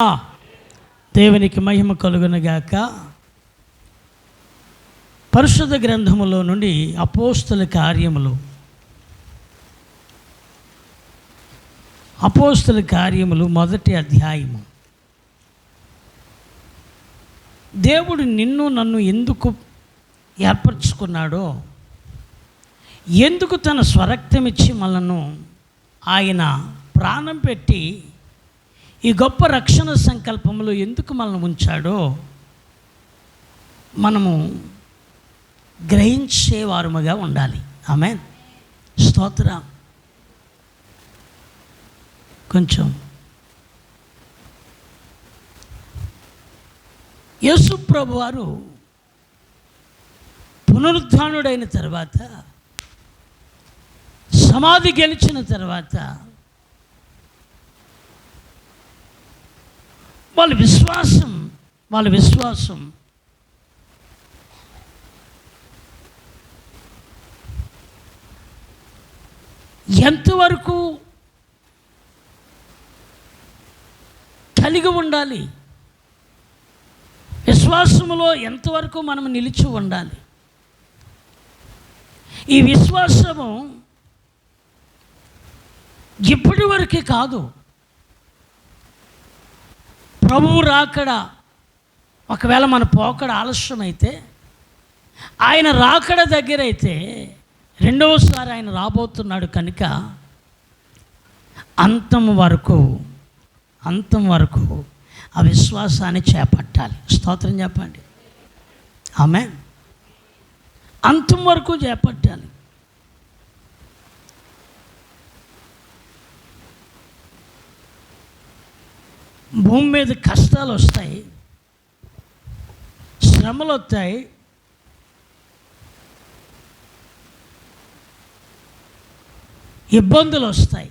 దేవునికి మహిమ కలుగునుగాక. పరిశుద్ధ గ్రంథములో నుండి అపోస్తల కార్యములు మొదటి అధ్యాయము. దేవుడు నిన్ను నన్ను ఎందుకు ఏర్పరచుకున్నాడో, ఎందుకు తన స్వరక్తమిచ్చి మనను ఆయన ప్రాణం పెట్టి ఈ గొప్ప రక్షణ సంకల్పంలో ఎందుకు మనల్ని ఉంచాడో మనము గ్రహించేవారుగా ఉండాలి. ఆమేన్. స్తోత్రం. కొంచెం యేసు ప్రభు వారు పునరుద్ధానుడైన తర్వాత, సమాధి గెలిచిన తర్వాత వాళ్ళ విశ్వాసం ఎంతవరకు కలిగి ఉండాలి, విశ్వాసములో ఎంతవరకు మనం నిలిచి ఉండాలి. ఈ విశ్వాసము ఇప్పటి వరకే కాదు, ప్రభువు రాకడ ఒకవేళ మన పోకడ ఆలస్యమైతే, ఆయన రాకడ దగ్గర అయితే రెండవసారి ఆయన రాబోతున్నాడు కనుక అంతం వరకు ఆ విశ్వాసాన్ని చేపట్టాలి. స్తోత్రం చెప్పండి. ఆమేన్. అంతం వరకు చేపట్టాలి. భూమి మీద కష్టాలు వస్తాయి, శ్రమలు వస్తాయి, ఇబ్బందులు వస్తాయి.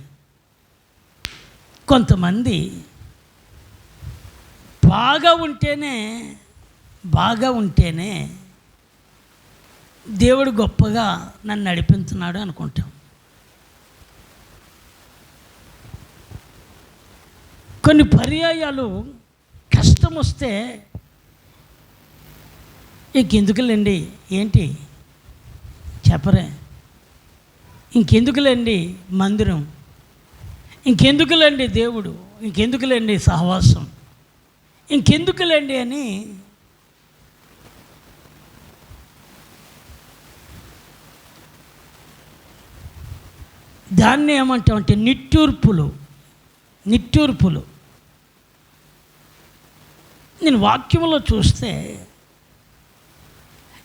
కొంతమంది బాగా ఉంటేనే దేవుడు గొప్పగా నన్ను నడిపిస్తున్నాడు అనుకుంటాం. కొన్ని పర్యాయాలు కష్టం వస్తే ఇంకెందుకులేండి, ఏంటి చెప్పరే, ఇంకెందుకులేండి మందిరం, ఇంకెందుకులేండి దేవుడు, ఇంకెందుకులేండి సహవాసం, ఇంకెందుకులేండి అని దాన్ని ఏమంటామంటే నిట్టూర్పులు. నేను వాక్యంలో చూస్తే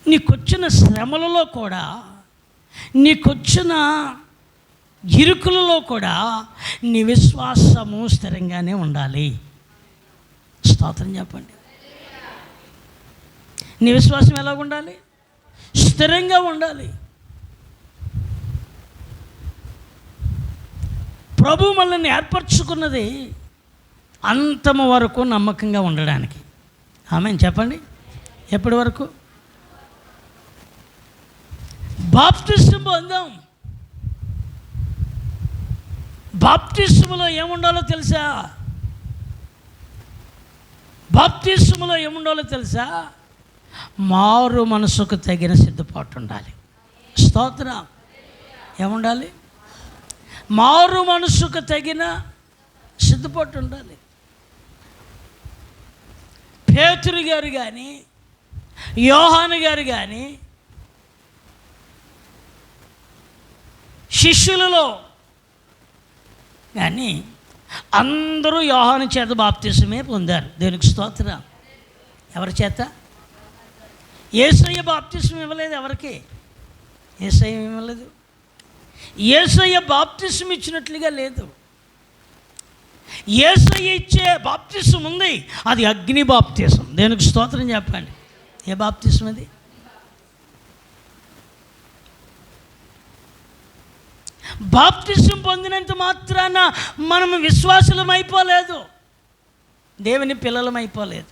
నీకొచ్చిన శ్రమలలో కూడా, నీకొచ్చిన ఇరుకులలో కూడా నీ విశ్వాసము స్థిరంగానే ఉండాలి. స్తోత్రం చెప్పండి. నీ విశ్వాసం ఎలా ఉండాలి? స్థిరంగా ఉండాలి. ప్రభు మనల్ని ఏర్పరచుకున్నది అంతము వరకు నమ్మకంగా ఉండడానికి. ఆమేన్ చెప్పండి. ఎప్పటి వరకు? బాప్టిజం పొందాం. బాప్టిజంలో ఏముండాలో తెలుసా? మారు మనసుకు తగిన సిద్ధపాటు ఉండాలి. స్తోత్రం. ఏముండాలి? మారు మనసుకు తగిన సిద్ధపాటు ఉండాలి. పేతురు గారు కానీ, యోహాను గారు కానీ, శిష్యులలో కానీ అందరూ యోహాను చేత బాప్తిసమే పొందారు. దేవునికి స్తోత్రం. ఎవరి చేత? యేసయ్య బాప్తిసం ఇవ్వలేదు. ఎవరికి? యేసయ్య ఇవ్వలేదు. యేసయ్య బాప్తిసం ఇచ్చినట్లుగా లేదు. యేసయ్య ఇచ్చే బాప్తిసం ఉంది, అది అగ్ని బాప్తిసం. దేవునికి స్తోత్రం చెప్పండి. ఏ బాప్తిసం అది? బాప్తిసం పొందినంత మాత్రాన మనము విశ్వాసులం అయిపోలేదు, దేవుని పిల్లలం అయిపోలేదు.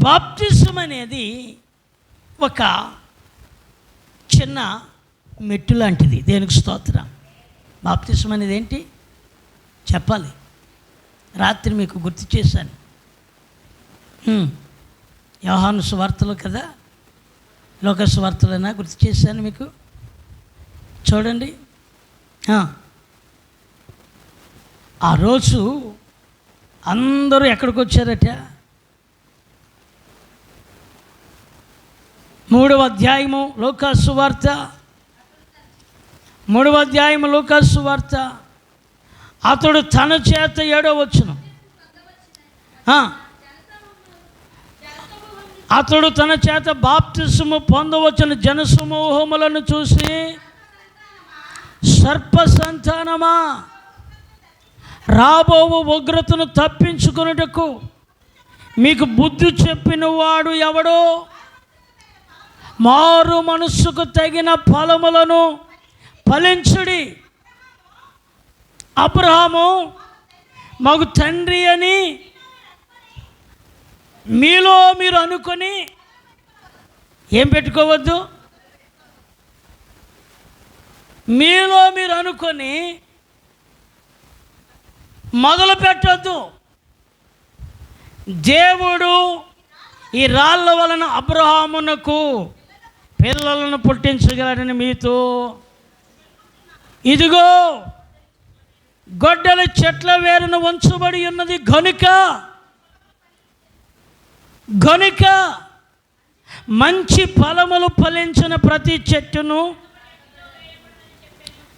బాప్తిసం అనేది ఒక చిన్న మెట్టు లాంటిది. దేవునికి స్తోత్రం. బాప్తిసం అనేది ఏంటి చెప్పాలి? రాత్రి మీకు గుర్తు చేశాను. యోహాను సువార్తలు కదా, లోక సువార్తలైనా గుర్తు చేశాను మీకు. చూడండి, ఆ రోజు అందరూ ఎక్కడికి వచ్చారట? 3వ అధ్యాయము లూకా సువార్త, 3వ అధ్యాయము లూకా సువార్త. అతడు తన చేత 7వ వచనం, అతడు తన చేత బాప్తిసము పొందవచ్చిన జనసమూహములను చూసి, సర్ప సంతానమా, రాబోవు ఉగ్రతను తప్పించుకొనుటకు మీకు బుద్ధి చెప్పిన వాడు ఎవడో? మారు మనస్సుకు తగిన ఫలములను ఫలించుడి. అబ్రహాము మాకు తండ్రి అని మీలో మీరు అనుకొని ఏం పెట్టుకోవద్దు. మీలో మీరు అనుకొని మొదలు పెట్టద్దు. దేవుడు ఈ రాళ్ళ వలన అబ్రహామునకు పిల్లలను పుట్టించగలడని మీతో, ఇదిగో గొడ్డల చెట్ల వేరును ఉంచబడి ఉన్నది గనుక మంచి ఫలములు ఫలించిన ప్రతి చెట్టును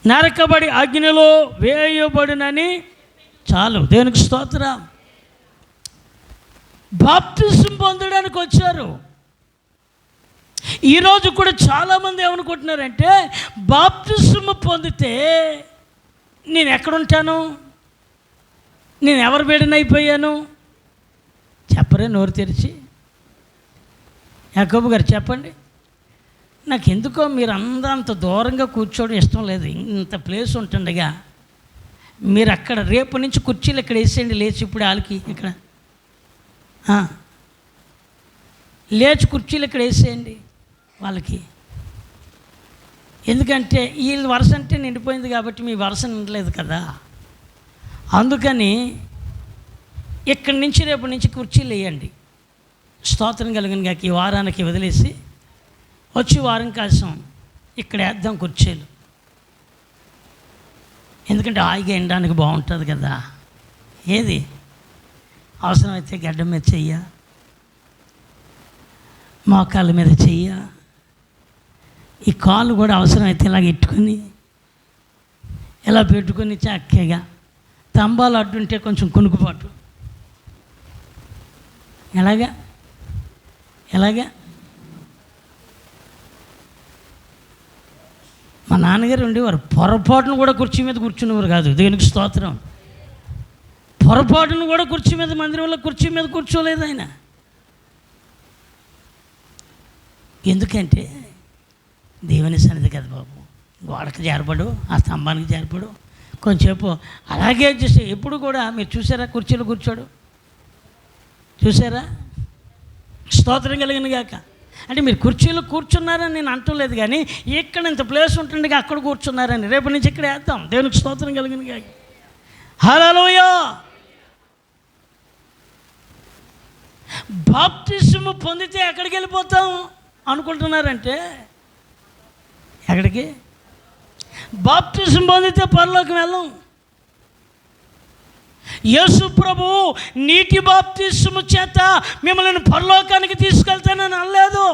నరకబడి అగ్నిలో వేయబడినని. చాలు, దేవునికి స్తోత్రం. బాప్తిసం పొందడానికి వచ్చారు. ఈరోజు కూడా చాలామంది ఏమనుకుంటున్నారంటే, బాప్తిసం పొందితే నేను ఎక్కడుంటాను, నేను ఎవరి బిడ్డనైపోయాను? చెప్పరే నోరు తెరిచి. యాకోబు గారు చెప్పండి. నాకు ఎందుకో మీరు అందరూ అంత దూరంగా కూర్చోవడం ఇష్టం లేదు. ఇంత ప్లేస్ ఉంటుండగా మీరు అక్కడ రేపు నుంచి కుర్చీలు ఇక్కడ వేసేయండి. లేచి ఇప్పుడు వాళ్ళకి ఇక్కడ లేచి కుర్చీలు ఇక్కడ వేసేయండి వాళ్ళకి. ఎందుకంటే వీళ్ళ వరుస అంటే నిండిపోయింది కాబట్టి మీ వరుస నిండలేదు కదా. అందుకని ఇక్కడి నుంచి రేపు నుంచి కుర్చీలు వేయండి. స్తోత్రం కలిగిన గాక ఈ వారానికి వదిలేసి వచ్చి వారం కోసం ఇక్కడ వేద్దాం కుర్చీలు. ఎందుకంటే హాయిగా ఎండడానికి బాగుంటుంది కదా. ఏది అవసరమైతే గడ్డం మీద చెయ్య, మోకాళ్ళ మీద చెయ్య, ఈ కాళ్ళు కూడా అవసరమైతే ఇలాగ ఎట్టుకొని ఇలా పెట్టుకొని చక్కగా తంబాలు అడ్డుంటే కొంచెం కునుకుపాటు. ఎలాగా మా నాన్నగారు ఉండేవారు. పొరపాటును కూడా కుర్చీ మీద కూర్చునేవారు కాదు. దేవునికి స్తోత్రం. పొరపాటును కూడా కుర్చీ మీద, మందిరంలో కుర్చీ మీద కూర్చోలేదు ఆయన. ఎందుకంటే దేవుని సన్నిధి కదా బాబు. గోడకు చేరబడు, ఆ స్తంభానికి చేరబడు, కొంచెంసేపు అలాగే చేసి. ఎప్పుడు కూడా మీరు చూసారా కుర్చీలో కూర్చోడు? చూసారా? స్తోత్రం కలిగిన గాక. అంటే మీరు కుర్చీలో కూర్చున్నారని నేను అంటలేదు, కానీ ఇక్కడ ఇంత ప్లేస్ ఉంటుంది అక్కడ కూర్చున్నారని. రేపు నుంచి ఇక్కడ వేద్దాం. దేవునికి స్తోత్రం కలిగిన గాక. హల్లెలూయా. బాప్తిసము పొందితే ఎక్కడికి వెళ్ళిపోతాం అనుకుంటున్నారంటే, ఎక్కడికి? బాప్తిసం పొందితే పరలోకం వెళ్ళం. యేసు ప్రభు నీటి బాప్తిసము చేత మిమ్మల్ని పరలోకానికి తీసుకెళ్తానని అనలేదు.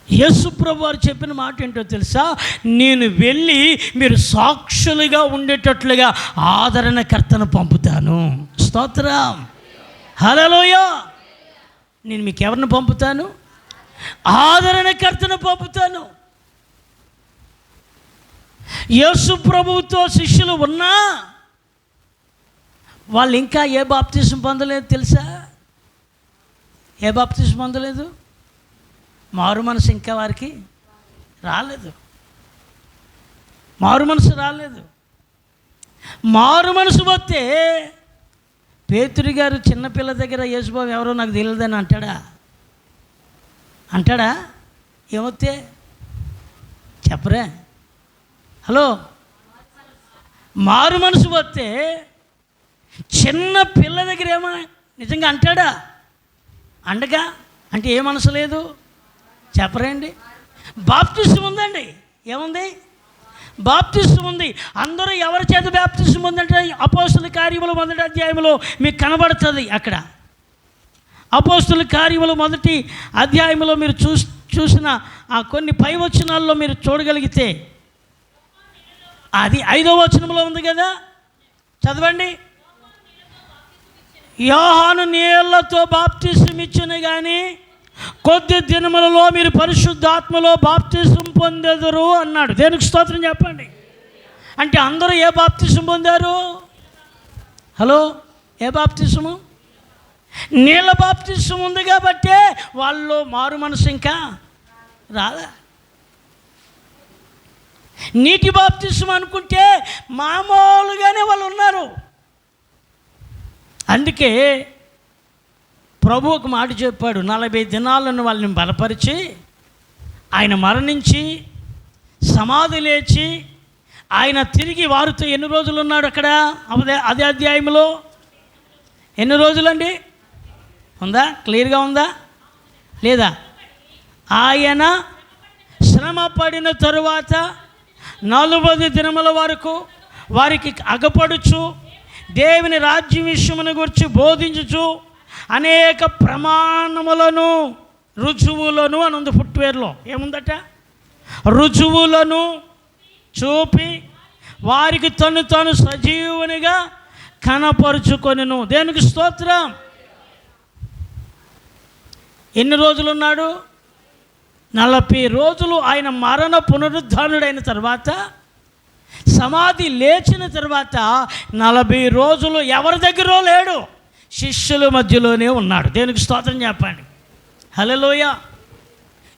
యేసు ప్రభు వారు చెప్పిన మాట ఏంటో తెలుసా? నేను వెళ్ళి మీరు సాక్షులుగా ఉండేటట్లుగా ఆదరణకర్తను పంపుతాను. స్తోత్రం. హల్లెలూయా. నేను మీకు ఎవరిని పంపుతాను? ఆదరణకర్తను పంపుతాను. యేసు ప్రభువుతో శిష్యులు ఉన్నా వాళ్ళు ఇంకా ఏ బాప్తిసం పొందలేదు తెలుసా? ఏ బాప్తిసం పొందలేదు? మారు మనసు ఇంకా వారికి రాలేదు. మారు మనసు రాలేదు. మారు మనసు వస్తే పేతురు గారు చిన్నపిల్ల దగ్గర యేసుబాబు ఎవరో నాకు తెలియదని అంటాడా? ఏమొస్తే చెప్పరే? హలో, మారు మనసు వస్తే చిన్న పిల్ల దగ్గర ఏమో నిజంగా అంటాడా? అండగా అంటే ఏ మనసు లేదు చెప్పరండి. బాప్తిసం ఉందండి. ఏముంది? బాప్తిసం ఉంది. అందరూ ఎవరి చేత బాప్తిసం ఉందంటే అపోస్తుల కార్యములు 1వ అధ్యాయంలో మీకు కనబడుతుంది. అక్కడ అపోస్తుల కార్యములు 1వ అధ్యాయంలో మీరు చూసిన ఆ కొన్ని పై వచనాల్లో మీరు చూడగలిగితే అది 5వ వచనంలో ఉంది కదా, చదవండి. యోహాను నీళ్లతో బాప్తిసం ఇచ్చిన కానీ కొద్ది దినములలో మీరు పరిశుద్ధాత్మలో బాప్తిసం పొందెదరు అన్నాడు. దేనికి స్తోత్రం చెప్పండి. అంటే అందరూ ఏ బాప్తిసం పొందారు? హలో, ఏ బాప్తిసము? నీళ్ళ బాప్తిసం ఉంది కాబట్టే వాళ్ళు మారు మనసు ఇంకా రాదా? నీటి బాప్తిసం అనుకుంటే మామూలుగానే వాళ్ళు ఉన్నారు. అందుకే ప్రభు ఒక మాట చెప్పాడు, 40 దినాలను వాళ్ళని బలపరిచి ఆయన మరణించి సమాధి లేచి ఆయన తిరిగి వారితో ఎన్ని రోజులు ఉన్నాడు అక్కడ? అదే అధ్యాయంలో ఎన్ని రోజులండి? ఉందా? క్లియర్గా ఉందా లేదా? ఆయన శ్రమ పడిన తరువాత 40 దినముల వరకు వారికి అగపడుచు దేవుని రాజ్యం విషయమును గురించి బోధించుచు అనేక ప్రమాణములను రుజువులను అని ఉంది. ఫుట్వేర్లో ఏముందట? రుజువులను చూపి వారికి తాను సజీవునిగా కనపరుచుకొనెను. దేనికి స్తోత్రం. ఎన్ని రోజులు ఉన్నాడు? 40 రోజులు. ఆయన మరణ పునరుద్ధానుడైన తర్వాత సమాధి లేచిన తర్వాత 40 రోజులు ఎవరి దగ్గర లేడు, శిష్యుల మధ్యలోనే ఉన్నాడు. దేనికి స్తోత్రం చెప్పండి. హల్లెలూయ.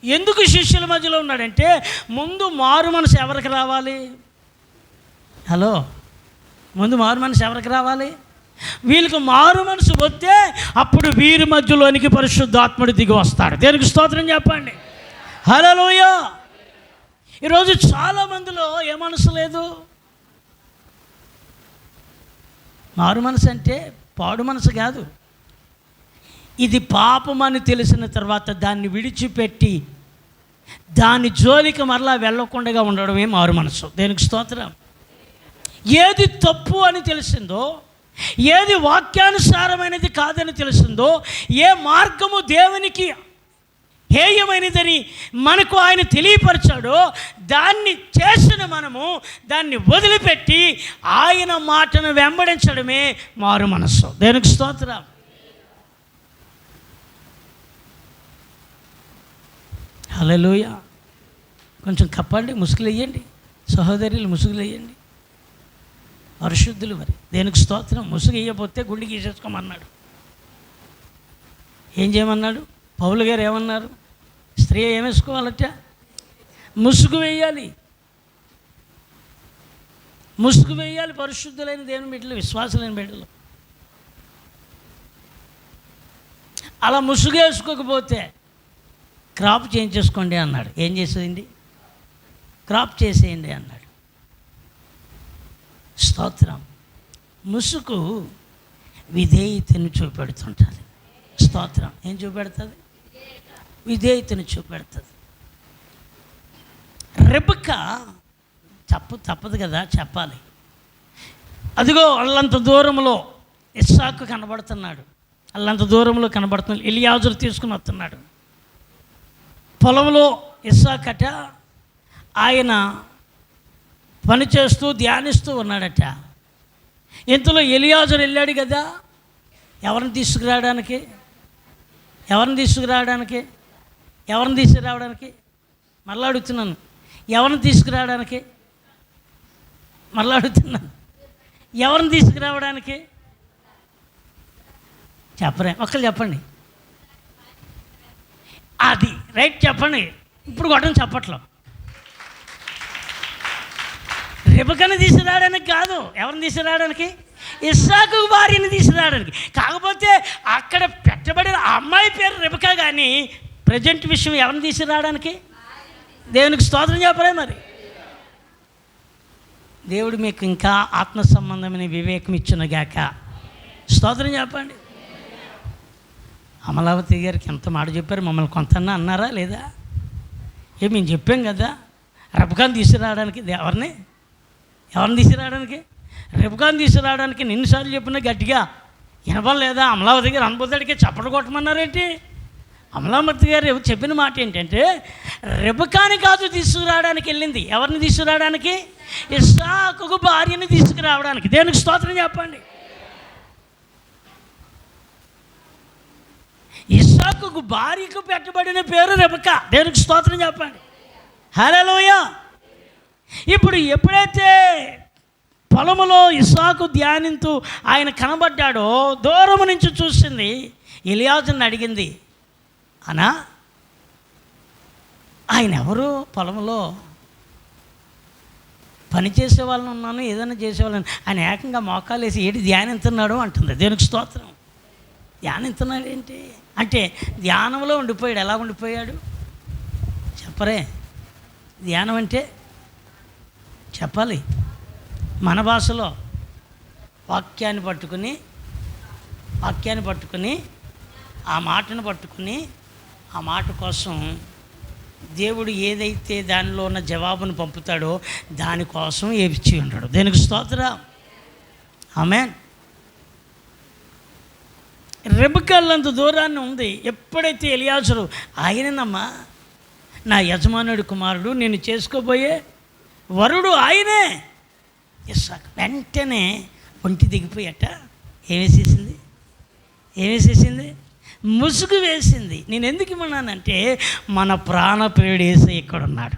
ఎందుకు శిష్యుల మధ్యలో ఉన్నాడంటే ముందు మారు మనసు ఎవరికి రావాలి? హలో, ముందు మారు మనసు ఎవరికి రావాలి? వీళ్ళకి మారు మనసు వస్తే అప్పుడు వీరి మధ్యలోనికి పరిశుద్ధాత్ముడు దిగి వస్తాడు. దేనికి స్తోత్రం చెప్పండి. హల్లెలూయ. ఈరోజు చాలామందిలో ఏ మనసు లేదు. మారు మనసు అంటే పాడు మనసు కాదు. ఇది పాపమని తెలిసిన తర్వాత దాన్ని విడిచిపెట్టి దాని జోలికి మరలా వెళ్ళకుండా ఉండడమే మారు మనసు. దేనికి స్తోత్రం. ఏది తప్పు అని తెలిసిందో, ఏది వాక్యానుసారమైనది కాదని తెలిసిందో, ఏ మార్గము దేవునికి హేయమైనదని మనకు ఆయన తెలియపరిచాడో దాన్ని చేసిన మనము దాన్ని వదిలిపెట్టి ఆయన మాటను వెంబడించడమే మారు మనస్సు. దేనికి స్తోత్రం. హల్లెలూయ. కొంచెం కప్పండి, ముసుగులు వేయండి సహోదరులు, ముసుగులు వేయండి. పరిశుద్ధులు మరి. దేనికి స్తోత్రం. ముసుగు వేయకపోతే గుండె గీసేసుకోమన్నాడు. ఏం చేయమన్నాడు? పౌలు గారు ఏమన్నారు? స్త్రీ ఏం వేసుకోవాలట? ముసుగు వేయాలి. ముసుగు వేయాలి పరిశుద్ధులైన దేవుని బిడ్డలు, విశ్వాసులైన బిడ్డలు. అలా ముసుగు వేసుకోకపోతే క్రాప్ చేయించేసుకోండి అన్నాడు. ఏం చేసేయండి? క్రాప్ చేసేయండి అన్నాడు. స్తోత్రం. ముసుగు విధేయతను చూపెడుతుంటుంది. స్తోత్రం. ఏం చూపెడుతుంది? విధేయతను చూపెడుతుంది. రెబెక్కా తప్పదు కదా చెప్పాలి. అదిగో అల్లంత దూరంలో ఇస్సాకు కనబడుతున్నాడు. అల్లంత దూరంలో కనబడుతున్నాడు. ఎలియాజరు తీసుకుని వస్తున్నాడు. పొలంలో ఇస్సాకట ఆయన పని చేస్తూ ధ్యానిస్తూ ఉన్నాడట. ఇంతలో ఎలియాజరు వెళ్ళాడు కదా ఎవరిని తీసుకురావడానికి. మరలా అడుగుతున్నాను. ఎవరిని తీసుకురావడానికి చెప్పరే? ఒక్కరు చెప్పండి. అది రైట్ చెప్పండి. ఇప్పుడు కొట్టడం చెప్పట్లో. రెబెక్కను తీసుకురావడానికి కాదు. ఎవరిని తీసుకురావడానికి? ఇస్సాకు భార్యని తీసుకురావడానికి. కాకపోతే అక్కడ పెట్టబడిన అమ్మాయి పేరు రెబెక్కా, కానీ ప్రజెంట్ విషయం ఎవరిని తీసుకురావడానికి? దేవునికి స్తోత్రం చెప్పలే మరి. దేవుడు మీకు ఇంకా ఆత్మ సంబంధమైన వివేకం ఇచ్చునుగాక. స్తోత్రం చెప్పండి. అమలావతి గారికి ఎంత మాట చెప్పారు, మమ్మల్ని కొంతన్నా అన్నారా లేదా? మేము చెప్పాం కదా, రెబకాను తీసుకురావడానికి ఎవరిని తీసుకురావడానికి, రెబకాను తీసుకురావడానికి నిన్నుసార్లు చెప్పినా గట్టిగా వినపం లేదా? అమలావతి గారు అనుభూతుడికి చప్పట్లు కొట్టమన్నారేంటి? అమలావతి గారు చెప్పిన మాట ఏంటంటే, రెబకాని కాదు తీసుకురావడానికి వెళ్ళింది. ఎవరిని తీసుకురావడానికి? ఇస్సాకుకు భార్యని తీసుకురావడానికి. దేనికి స్తోత్రం చెప్పండి. ఇస్సాకుకు భార్యకు పెట్టబడిన పేరు రెబకా. దేనికి స్తోత్రం చెప్పండి. హల్లెలూయా. ఇప్పుడు ఎప్పుడైతే పొలములో ఇస్సాకు ధ్యానింతూ ఆయన కనబడ్డాడో, దూరం నుంచి చూసింది, ఎలియాజుని అడిగింది, అనా ఆయన ఎవరు? పొలంలో పని చేసే వాళ్ళని ఉన్నాను, ఏదైనా చేసేవాళ్ళని. ఆయన ఏకంగా మోకాలు వేసి ఏంటి ధ్యానిస్తున్నాడు అంటుంది. దేనికి స్తోత్రం. ధ్యానిస్తున్నాడు ఏంటి అంటే ధ్యానంలో ఉండిపోయాడు. ఎలా ఉండిపోయాడు చెప్పరే? ధ్యానం అంటే చెప్పాలి మన భాషలో. వాక్యాన్ని పట్టుకుని ఆ మాటను పట్టుకుని ఆ మాట కోసం దేవుడు ఏదైతే దానిలో ఉన్న జవాబును పంపుతాడో దానికోసం ఏపిచ్చి ఉంటాడు. దేనికి స్తోత్రం. ఆమేన్. రెబెక్కలంత దూరాన్ని ఉంది. ఎప్పుడైతే ఎలియాజరు ఆయననమ్మా నా యజమానుడి కుమారుడు, నేను చేసుకోబోయే వరుడు ఆయనే, ఇస్సాకు, వెంటనే ఒంటి దిగిపోయట ఏమేసేసింది? ముసుగు వేసింది. నేను ఎందుకు ఇమ్మన్నానంటే మన ప్రాణప్రియుడు యేసయ్య ఇక్కడ ఉన్నాడు.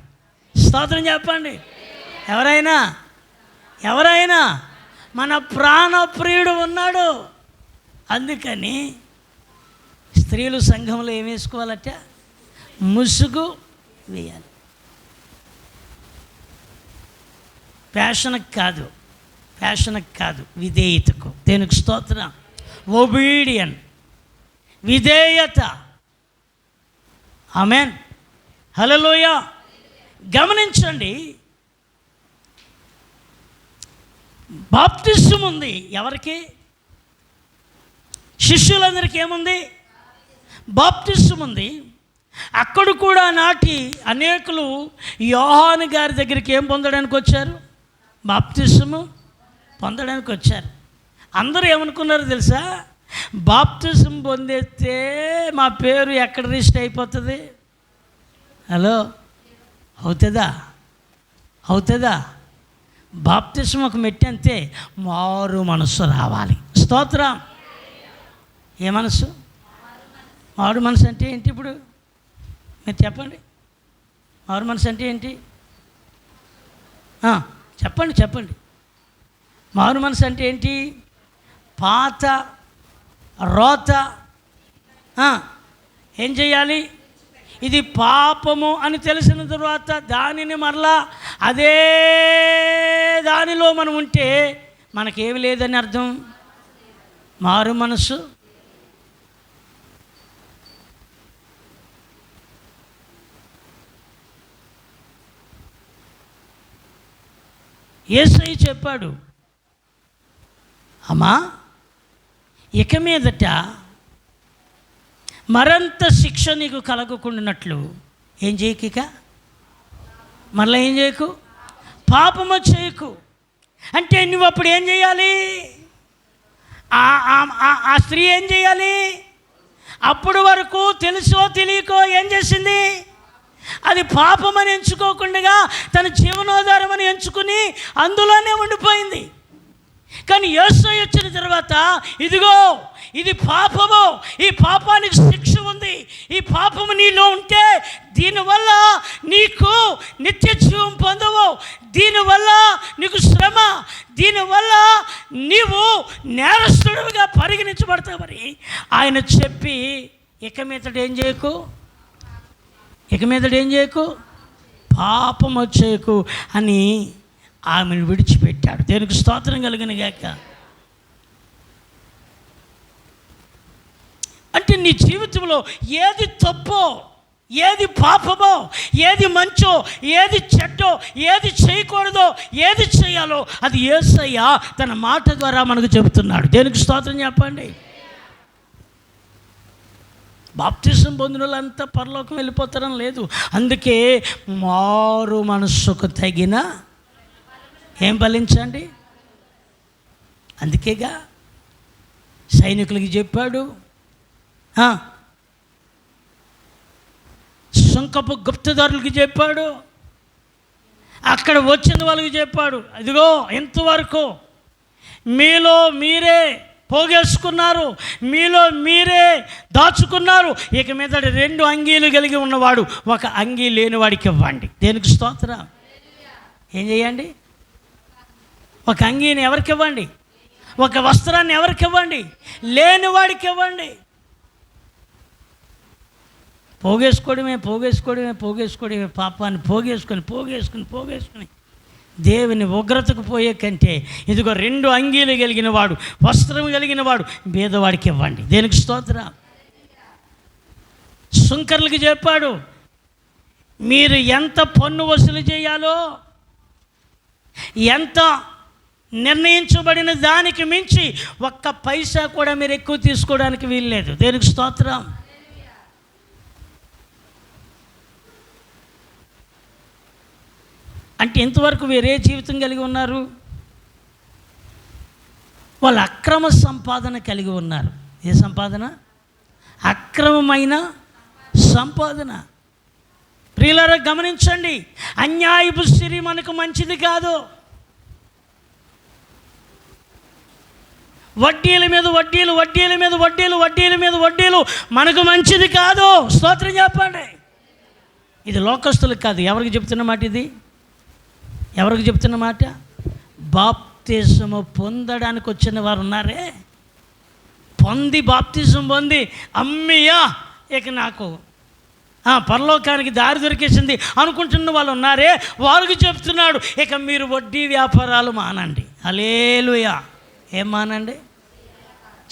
స్తోత్రం చెప్పండి. ఎవరైనా మన ప్రాణప్రియుడు ఉన్నాడు. అందుకని స్త్రీలు సంఘంలో ఏం వేసుకోవాలట? ముసుగు వేయాలి. ఫ్యాషన్కి కాదు, విధేయతకు. దేనికి స్తోత్రం. ఒబీడియన్, విధేయత. ఆమేన్. హల్లెలూయా. గమనించండి, బాప్తిస్మం ఉంది. ఎవరికి? శిష్యులందరికీ ఏముంది? బాప్తిస్మం ఉంది. అక్కడ కూడా నాటి అనేకులు యోహాను గారి దగ్గరికి ఏం పొందడానికి వచ్చారు? బాప్తిస్మం పొందడానికి వచ్చారు. అందరూ ఏమనుకున్నారు తెలుసా? బాప్తిస్మం పొందేస్తే మా పేరు ఎక్కడ రిజిస్టర్ అయిపోతుంది? హలో, అవుతుందా? బాప్తిస్మం ఒక మెట్టి అంతే, మారు మనసు రావాలి. స్తోత్రం. ఏ మనసు? మారు మనసు అంటే ఏంటి? ఇప్పుడు మీరు చెప్పండి. మారు మనసు అంటే ఏంటి? చెప్పండి. మారు మనసు అంటే ఏంటి? పాత రోత ఏం చేయాలి? ఇది పాపము అని తెలిసిన తర్వాత దానిని మరలా అదే దానిలో మనం ఉంటే మనకేమి లేదని అర్థం. మారు మనసు. యేసయ్య చెప్పాడు, అమ్మా ఇక మీదట మరంత శిక్ష నీకు కలగకుండానట్లు ఏం చేయకు, ఇక మరలా ఏం చేయకు, పాపము చేయకు. అంటే నువ్వు అప్పుడు ఏం చేయాలి? ఆ స్త్రీ ఏం చేయాలి? అప్పుడు వరకు తెలుసో తెలియకో ఏం చేసింది? అది పాపమని ఎంచుకోకుండా తన జీవనోధారం అని ఎంచుకుని అందులోనే ఉండిపోయింది. కానీ యేసయ్య వచ్చిన తర్వాత ఇదిగో ఇది పాపము, ఈ పాపానికి శిక్ష ఉంది, ఈ పాపము నీలో ఉంటే దీనివల్ల నీకు నిత్య జీవం పొందవు, దీనివల్ల నీకు శ్రమ, దీనివల్ల నీవు నేరస్తుడిగా పరిగణించబడతావని ఆయన చెప్పి ఇక మీదట ఏం చేయకు, పాపము చేయకు అని ఆమెను విడిచిపెట్టాడు. దేనికి స్తోత్రం కలిగిన గాక. అంటే నీ జీవితంలో ఏది తప్పో ఏది పాపమో, ఏది మంచో, ఏది చెడ్డో, ఏది చేయకూడదో, ఏది చేయాలో అది యేసయ్య తన మాట ద్వారా మనకు చెబుతున్నాడు. దేనికి స్తోత్రం చెప్పండి. బాప్తిసం పొందిన వాళ్ళంతా పరలోకం వెళ్ళిపోతారని లేదు. అందుకే మారు మనస్సుకు తగిన ఏం ఫలించండి. అందుకేగా సైనికులకి చెప్పాడు, సుంకపు గుప్తదారులకి చెప్పాడు, అక్కడ వచ్చిన వాళ్ళకి చెప్పాడు, ఇదిగో ఇంతవరకు మీలో మీరే పోగేసుకున్నారు, మీలో మీరే దాచుకున్నారు, ఇక మీద 2 అంగీలు కలిగి ఉన్నవాడు 1 అంగీ లేనివాడికి ఇవ్వండి. దేనికి స్తోత్రం. ఏం చేయండి? 1 అంగీని ఎవరికి ఇవ్వండి? 1 వస్త్రాన్ని ఎవరికి ఇవ్వండి? లేనివాడికి ఇవ్వండి. పోగేసుకోవడమే పాపాన్ని పోగేసుకొని దేవుని ఉగ్రతకు పోయే కంటే ఇదిగో 2 అంగీలు కలిగిన వాడు, వస్త్రం కలిగిన వాడు పేదవాడికి ఇవ్వండి. దేనికి స్తోత్రం. సుంకర్లకి చెప్పాడు, మీరు ఎంత పన్ను వసూలు చేయాలో, ఎంత నిర్ణయించబడిన దానికి మించి 1 పైసా కూడా మీరు ఎక్కువ తీసుకోవడానికి వీల్లేదు. దేనికి స్తోత్రం. అంటే ఇంతవరకు వేరే జీవితం కలిగి ఉన్నారు. వాళ్ళు అక్రమ సంపాదన కలిగి ఉన్నారు. ఏ సంపాదన? అక్రమమైన సంపాదన. ప్రియులారా గమనించండి, అన్యాయపు సిరి మనకు మంచిది కాదు. వడ్డీల మీద వడ్డీలు మనకు మంచిది కాదు. స్తోత్రం చెప్పండి. ఇది లోకస్తులకు కాదు. ఎవరికి చెప్తున్న మాట ఇది? ఎవరికి చెప్తున్న మాట? బాప్తిజము పొందడానికి వచ్చిన వారు ఉన్నారే, బాప్తిజం పొంది అమ్మయ్యా ఇక నాకు పరలోకానికి దారి దొరికేసింది అనుకుంటున్న వాళ్ళు ఉన్నారే, వారికి చెప్తున్నాడు, ఇక మీరు వడ్డీ వ్యాపారాలు మానండి. హల్లెలూయా. ఏం మానండి?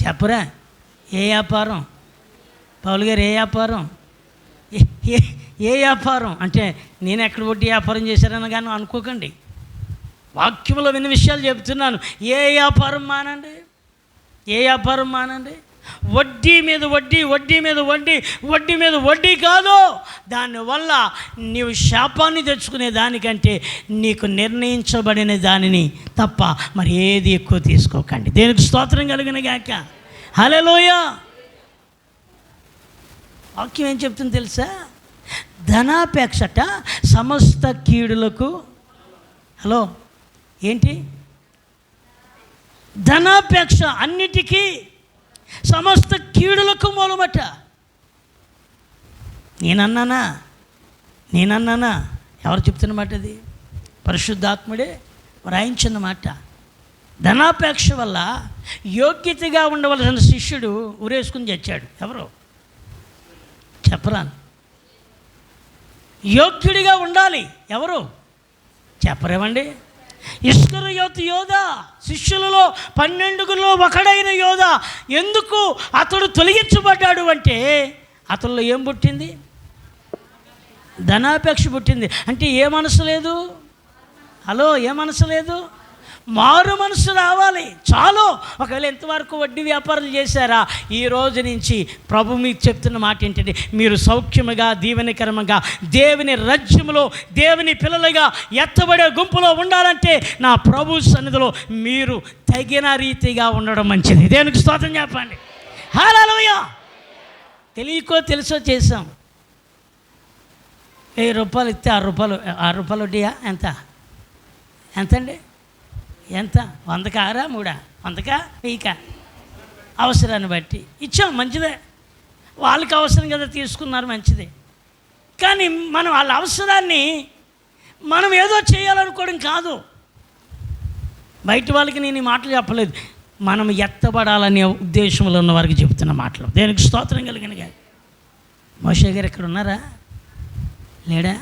చెప్పరా? ఏ వ్యాపారం? పౌలు గారు ఏ వ్యాపారం? ఏ వ్యాపారం అంటే నేను ఎక్కడ వడ్డీ వ్యాపారం చేశానని కానీ అనుకోకండి. వాక్యంలో విన్న విషయాలు చెబుతున్నాను. ఏ వ్యాపారం మానండి. వడ్డీ మీద వడ్డీ కాదు. దానివల్ల నీవు శాపాన్ని తెచ్చుకునే దానికంటే నీకు నిర్ణయించబడిన దానిని తప్ప మరి ఏది ఎక్కువ తీసుకోకండి. దేనికి స్తోత్రం కలిగిన గాక. హల్లెలూయా. వాక్యం ఏం చెప్తుంది తెలుసా? ధనాపేక్షట సమస్త కీడులకు. హలో, ఏంటి? ధనాపేక్ష అన్నిటికీ సమస్త కీడులకు మూలమట. నేనన్నానా? ఎవరు చెప్తున్న మాట అది? పరిశుద్ధాత్ముడే వ్రాయించిన మాట. ధనాపేక్ష వల్ల యోగ్యతగా ఉండవలసిన శిష్యుడు ఉరేసుకుని చచ్చాడు. ఎవరు చెప్పరాను? యోగ్యుడిగా ఉండాలి. ఎవరు చెప్పరేమండి? ఇస్కరియోతు యోధ, శిష్యులలో 12గురిలో ఒకడైన యోధ. ఎందుకు అతడు తొలగించబడ్డాడు అంటే అతనిలో ఏం పుట్టింది? ధనాపేక్ష పుట్టింది. అంటే ఏ మనసు లేదు? హలో, ఏ మనసు లేదు? మారు మనసు రావాలి చాలు. ఒకవేళ ఎంతవరకు వడ్డీ వ్యాపారాలు చేశారా, ఈ రోజు నుంచి ప్రభు మీకు చెప్తున్న మాట ఏంటంటే, మీరు సౌఖ్యముగా దీవెనకరంగా దేవుని రాజ్యములో దేవుని పిల్లలుగా ఎత్తబడే గుంపులో ఉండాలంటే నా ప్రభు సన్నిధిలో మీరు తగిన రీతిగా ఉండడం మంచిది. దేవునికి స్తోత్రం చెప్పండి. హల్లెలూయా. తెలియకో తెలుసో చేసాం. 1000 రూపాయలు ఇస్తే 6 రూపాయలు వడ్డీయా? ఎంతండి? ఎంత? 100కా 6 3 100కా 1000కా? అవసరాన్ని బట్టి ఇచ్చాం, మంచిదే. వాళ్ళకి అవసరం కదా తీసుకున్నారు, మంచిదే. కానీ మనం వాళ్ళ అవసరాన్ని మనం ఏదో చేయాలనుకోవడం కాదు. బయట వాళ్ళకి నేను ఈ మాటలు చెప్పలేదు, మనం ఎత్తబడాలనే ఉద్దేశంలో ఉన్న వారికి చెబుతున్న మాటలు. దేనికి స్తోత్రం కలిగిన గారు. మోషే గారు ఇక్కడ ఉన్నారా? లేడా?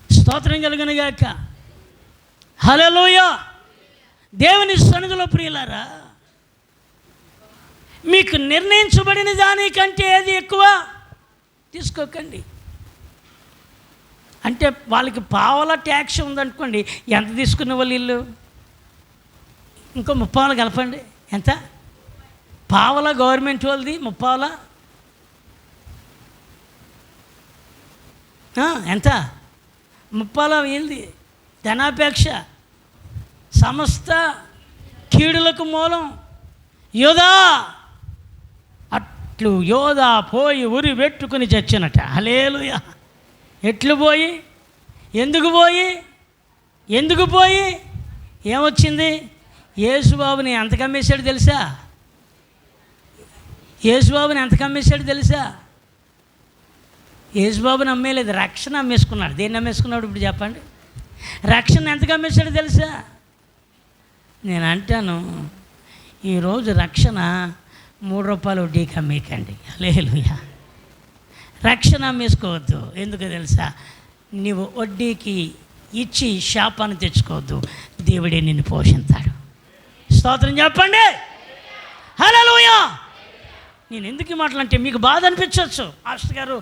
స్తోత్రం కలిగిన గాక. హల్లెలూయా. దేవుని సన్నిధిలో ప్రియులారా, మీకు నిర్ణయించబడిన దానికంటే ఏది ఎక్కువ తీసుకోకండి. అంటే వాళ్ళకి పావలా ట్యాక్స్ ఉందనుకోండి, ఎంత తీసుకున్న వాళ్ళు ఇల్లు ఇంకో 30 కలపండి, ఎంత? పావలా గవర్నమెంట్ వాళ్ళది, 30 ఎంత? 30 వీళ్ళది. ధనాపేక్ష సమస్త కీడులకు మూలం. యోధా అట్లు యోధా పోయి ఉరి పెట్టుకుని చచ్చినట. హల్లెలూయా. ఎట్లు పోయి, ఎందుకు పోయి ఏమొచ్చింది? యేసుబాబుని ఎంత కమ్మేశాడు తెలుసా? యేసుబాబుని ఎంత కమ్మేశాడు తెలుసా? యేసుబాబుని అమ్మేలేదు, రక్షణ అమ్మేసుకున్నాడు. దేన్ని అమ్మేసుకున్నాడు ఇప్పుడు చెప్పండి? రక్షణ ఎంత కమ్మేశాడు తెలుసా? నేను అంటాను, ఈరోజు రక్షణ 3 రూపాయలు వడ్డీకి అమ్మేయకండి. హల్లెలూయా. రక్షణ అమ్మేసుకోవద్దు. ఎందుకు తెలుసా? నీవు వడ్డీకి ఇచ్చి శాపాన్ని తెచ్చుకోవద్దు, దేవుడే నిన్ను పోషిస్తాడు. స్తోత్రం చెప్పండి. హల్లెలూయా. నేను ఎందుకు ఈ మాటలంటే మీకు బాధ అనిపించవచ్చు, పాస్టర్ గారు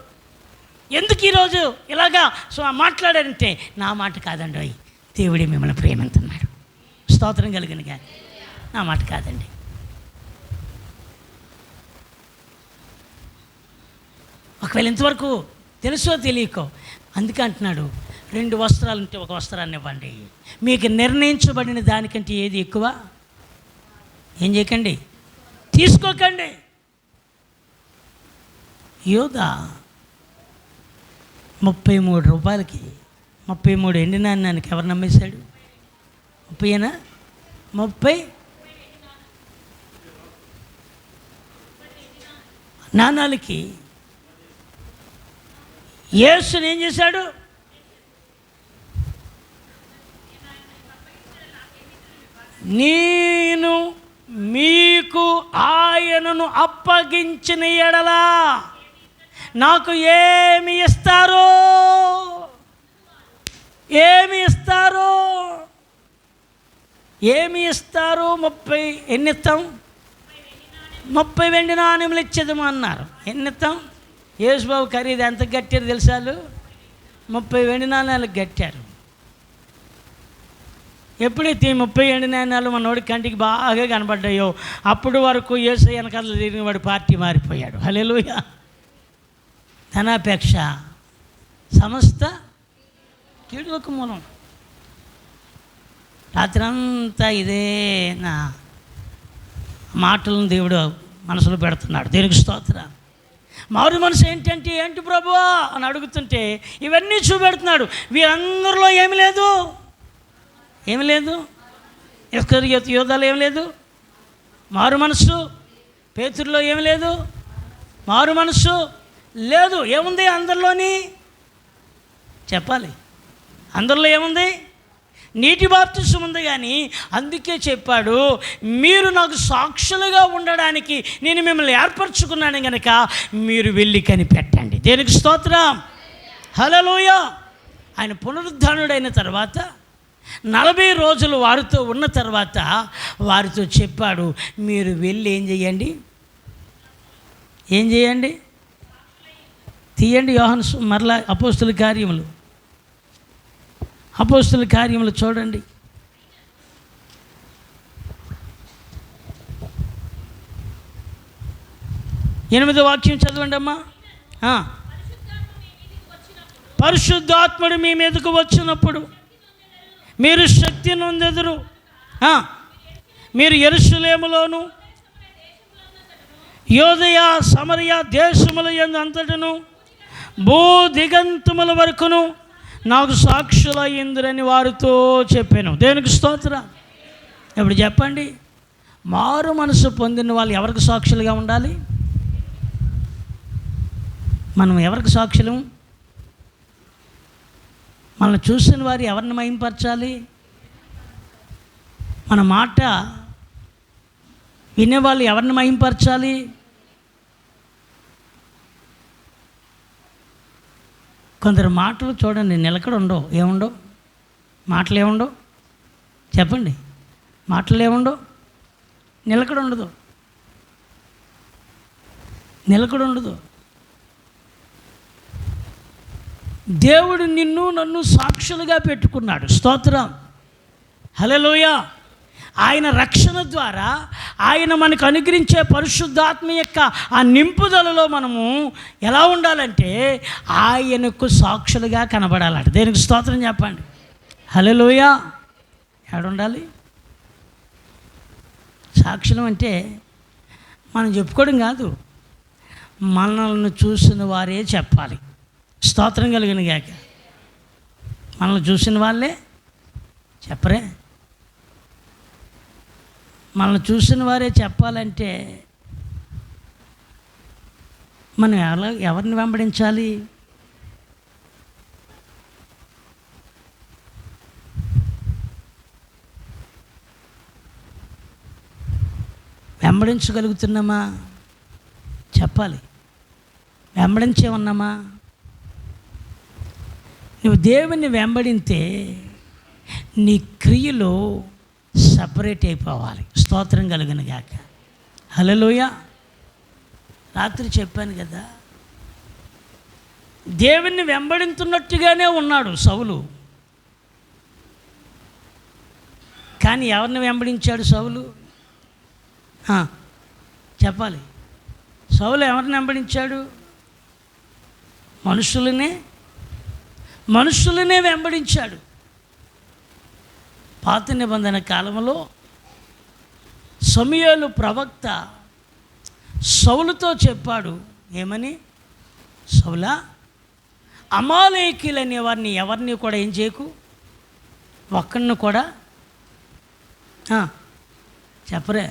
ఎందుకు ఈరోజు ఇలాగా మాట్లాడారంటే, నా మాట కాదండి, దేవుడే మిమ్మల్ని ప్రేమిస్తున్నాడు. స్తోత్రం కలిగిన కానీ నా మాట కాదండి. ఒకవేళ ఇంతవరకు తెలుసో తెలియకో, అందుకే అంటున్నాడు, 2 వస్త్రాలు ఉంటే 1 వస్త్రాన్ని ఇవ్వండి. మీకు నిర్ణయించబడిన దానికంటే ఏది ఎక్కువ ఏం చేయకండి, తీసుకోకండి. యోధా 33 రూపాయలకి 33 ఎండి నాణ్యానికి ఎవరు నమ్మేశాడు? 30 30 నాణాలకి యేసుని ఏం చేశాడు? నేను మీకు ఆయనను అప్పగించిన ఎడలా నాకు ఏమి ఇస్తారో, ఏమి ఇస్తారో, ఏమి ఇస్తారు? 30 ఎన్ని ఇస్తాం? 30 వెండి నాణ్యములు ఇచ్చేదమా అన్నారు. ఎన్ని ఇస్తాం? యేసుబాబు ఖరీదు ఎంత కట్టారు తెలుసా? 30 వెండి నాణ్యాలకు కట్టారు. ఎప్పుడైతే 30 వెండి నాణ్యాలు మనోడి కంటికి బాగా కనబడ్డాయో అప్పుడు వరకు యేసు వెనకాల తిరిగిన వాడు పార్టీ మారిపోయాడు. హల్లెలూయా. ధనాపేక్ష సమస్త కీడులకు మూలం. రాత్రంతా ఇదే నా మాటలను దేవుడు మనసులో పెడుతున్నాడు. దేనికి స్తోత్రం. మారు మనసు ఏంటంటే, ఏంటి ప్రభువా అని అడుగుతుంటే ఇవన్నీ చూపెడుతున్నాడు. వీరందరిలో ఏమి లేదు, ఏమి లేదు. ఇస్కరియోతు యోధాలో ఏమి లేదు మారు మనసు. పేతురులో ఏమి లేదు మారు మనసు లేదు. ఏముంది అందరిలోని? చెప్పాలి. అందరిలో ఏముంది? నీటి బాప్తిసం ఉంది. కానీ అందుకే చెప్పాడు, మీరు నాకు సాక్షులుగా ఉండడానికి నేను మిమ్మల్ని ఏర్పరచుకున్నాను కనుక మీరు వెళ్ళి కనిపెట్టండి. దేనికి స్తోత్రం. హల్లెలూయా. ఆయన పునరుద్ధానుడైన తర్వాత 40 రోజులు వారితో ఉన్న తర్వాత వారితో చెప్పాడు, మీరు వెళ్ళి ఏం చేయండి, ఏం చేయండి? తీయండి యోహాను మరలా అపోస్తుల కార్యములు చూడండి. 8వ వాక్యం చదవండి అమ్మా. పరిశుద్ధాత్ముడు మీ మీదకు వచ్చినప్పుడు మీరు శక్తి నొందెదరు. మీరు యెరూషలేములోను యోదయ సమరయ దేశముల యందు అంతటను భూ దిగంతముల వరకును నాకు సాక్షులయ్యిందురని వారితో చెప్పాను. దేనికి స్తోత్రం. ఇప్పుడు చెప్పండి, మారు మనసు పొందిన వాళ్ళు ఎవరికి సాక్షులుగా ఉండాలి? మనం ఎవరికి సాక్షులం? మనల్ని చూసిన వారు ఎవరిని మహింపరచాలి? మన మాట వినేవాళ్ళు ఎవరిని మహింపరచాలి? కొందరు మాటలు చూడండి నిలకడ ఉండవు. ఏముండవు మాటలు, ఏముండవు చెప్పండి. మాటలు ఏముండవు, నిలకడ ఉండదు. నిలకడ ఉండదు. దేవుడు నిన్ను నన్ను సాక్షులుగా పెట్టుకున్నాడు. స్తోత్రం, హల్లెలూయా. ఆయన రక్షణ ద్వారా ఆయన మనకు అనుగ్రహించే పరిశుద్ధాత్మ యొక్క ఆ నింపుదలలో మనము ఎలా ఉండాలంటే ఆయనకు సాక్షులుగా కనబడాలంట. దేనికి స్తోత్రం చెప్పండి, హల్లెలూయా. ఎక్కడుండాలి సాక్షులం అంటే? మనం చెప్పుకోవడం కాదు, మనల్ని చూసిన వారే చెప్పాలి. స్తోత్రం కలిగిన గాక. మనల్ని చూసిన వాళ్ళే చెప్పరే? మనల్ని చూసిన వారే చెప్పాలంటే మనం ఎవరిని వెంబడించాలి? వెంబడించగలుగుతున్నామా? చెప్పాలి. వెంబడించే ఉన్నామా? నువ్వు దేవుని వెంబడితే నీ క్రియలు సపరేట్ అయిపోవాలి. స్తోత్రం కలుగును గాక, హల్లెలూయా. రాత్రి చెప్పాను కదా, దేవుణ్ణి వెంబడించున్నట్టుగానే ఉన్నాడు సౌలు. కానీ ఎవరిని వెంబడించాడు సౌలు? చెప్పాలి. సౌలు ఎవరిని వెంబడించాడు? మనుషులనే వెంబడించాడు. పాత నిబంధన కాలంలో సమూయేలు ప్రవక్త సౌలుతో చెప్పాడు, ఏమని? సౌలా, అమాలేకీలనే వారిని ఎవరిని కూడా ఏం చేయకు, ఒక్కడిని కూడా చెప్పరే.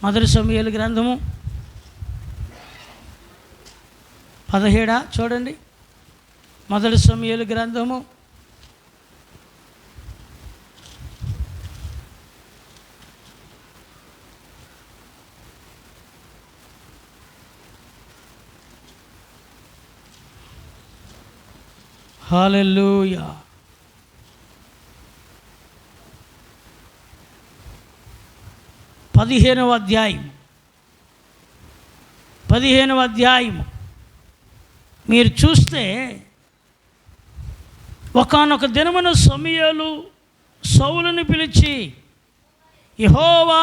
మొదటి సమూయేలు గ్రంథము 17 చూడండి. మొదటి సమూయేలు గ్రంథము 15వ అధ్యాయం మీరు చూస్తే, ఒకానొక దినమున సమూయేలు సౌలుని పిలిచి, యెహోవా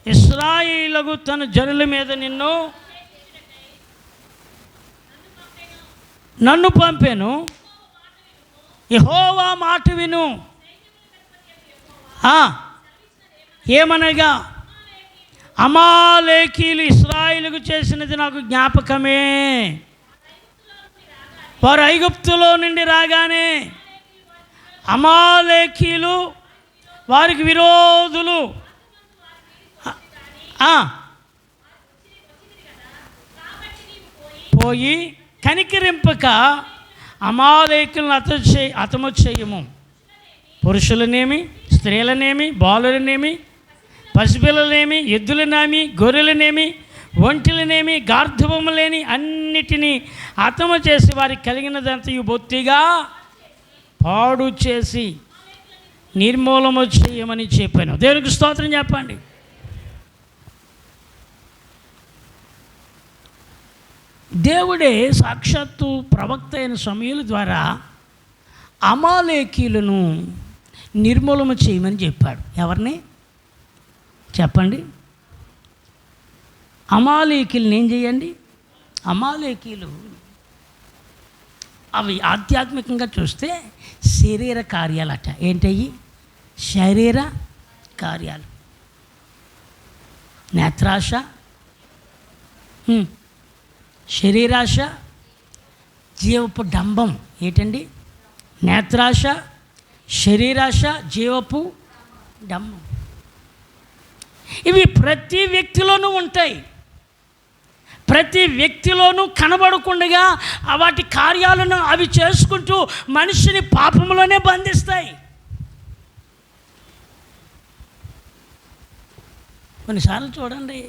ఇశ్రాయేలుకు తన జనుల మీద నన్ను పంపెను. యెహోవా మాట విను. ఏమనగా, అమాలేకీలు ఇశ్రాయేలుకు చేసినది నాకు జ్ఞాపకమే. వారు ఐగుప్తులో నుండి రాగానే అమాలేకీలు వారికి విరోధులు. పోయి కనికరింపక అమాలేకులను హతము చేయము. పురుషులనేమి, స్త్రీలనేమి, బాలులనేమి, పసిపిల్లలనేమి, ఎద్దులనేమి, గొర్రెలనేమి, ఒంటెలనేమి, గార్ధవములేని అన్నిటినీ హతము చేసి వారికి కలిగినదంతయు బొత్తిగా పాడు చేసి నిర్మూలము చేయమని చెప్పాను. దేవునికి స్తోత్రం చెప్పండి. దేవుడే సాక్షాత్తు ప్రవక్త అయిన సమూయేలు ద్వారా అమాలేకీలను నిర్మూలన చేయమని చెప్పాడు. ఎవరిని చెప్పండి? అమాలేకీలను ఏం చేయండి? అమాలేకీలు అవి ఆధ్యాత్మికంగా చూస్తే శరీర కార్యాలట. ఏంటయ్యి? శరీర కార్యాలు. నేత్రాశ, శరీరాశ, జీవపు డంబం. ఏంటండి? నేత్రాశ, శరీరాశ, జీవపు డంబం. ఇవి ప్రతి వ్యక్తిలోనూ ఉంటాయి. ప్రతి వ్యక్తిలోనూ కనబడకుండా వాటి కార్యాలను అవి చేసుకుంటూ మనిషిని పాపంలోనే బంధిస్తాయి. కొన్నిసార్లు చూడండి,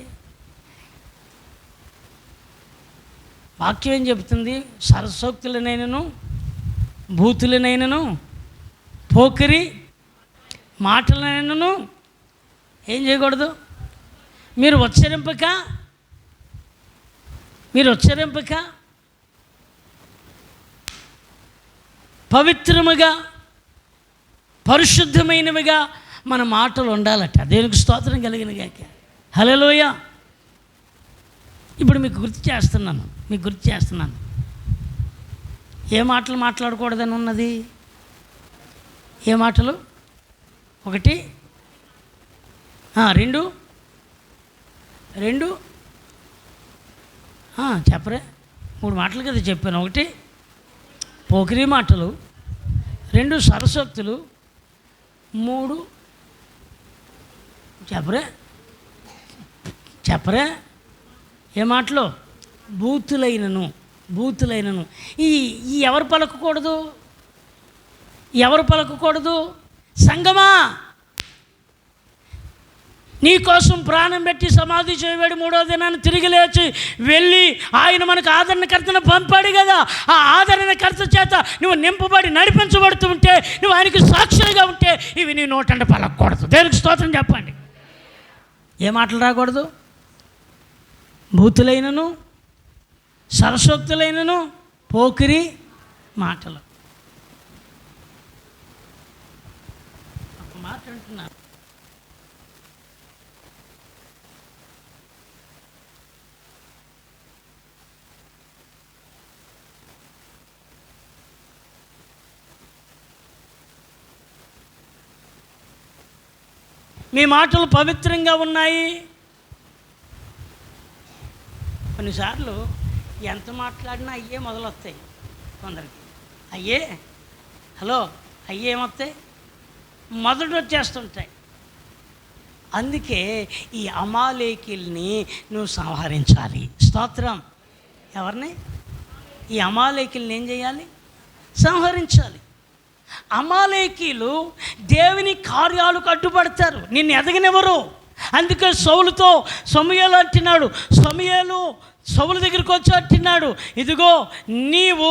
వాక్యం ఏం చెబుతుంది? సరసోక్తులనైనను, బూతులనైనను, పోకిరి మాటలనైనను ఏం చేయకూడదు. మీరు ఉచ్చరింపక మీరు ఉచ్చరింపక పవిత్రముగా పరిశుద్ధమైనవిగా మన మాటలు ఉండాలట. దేవునికి స్తోత్రం కలిగిన గాక. హల్లెలూయా. ఇప్పుడు మీకు గుర్తు చేస్తున్నాను ఏ మాటలు మాట్లాడకూడదని ఉన్నది. ఏ మాటలు? 1 2 చెప్పరే, 3 మాటలు కదా చెప్పాను. 1 పోకిరీ మాటలు, 2 సరసోక్తులు, 3 చెప్పరే ఏ మాటలు? బూతులైనను. ఈ ఎవరు పలకకూడదు? సంగమా, నీ కోసం ప్రాణం పెట్టి సమాధి చేయబడి 3వ దినాన్ని తిరిగి లేచి వెళ్ళి ఆయన మనకు ఆదరణకర్తను పంపాడు కదా. ఆ ఆదరణకర్త చేత నువ్వు నింపబడి నడిపించబడుతూ ఉంటే, నువ్వు ఆయనకి సాక్షిగా ఉంటే, ఇవి నీ నోటంట పలకూడదు. దేవునికి స్తోత్రం చెప్పండి. ఏ మాటలు రాకూడదు? బూతులైనను, సరసోక్తులైనను, పోకిరి మాటలు. ఒక మాట అంటున్నాను, మీ మాటలు పవిత్రంగా ఉన్నాయి. కొన్నిసార్లు ఎంత మాట్లాడినా అయ్యే మొదలొస్తాయి కొందరికి. అయ్యే ఏమొస్తాయి? మొదట వచ్చేస్తుంటాయి. అందుకే ఈ అమాలేకీల్ని నువ్వు సంహరించాలి. స్తోత్రం. ఎవరిని? ఈ అమాలేకీల్ని ఏం చేయాలి? సంహరించాలి. అమాలేకీలు దేవుని కార్యాలకు అడ్డుపడతారు, నిన్ను ఎదగనివ్వరు. అందుకే సౌలుతో సమూయేలు అంటున్నాడు, సౌలు దగ్గరికి వచ్చి అంటున్నాడు, ఇదిగో నీవు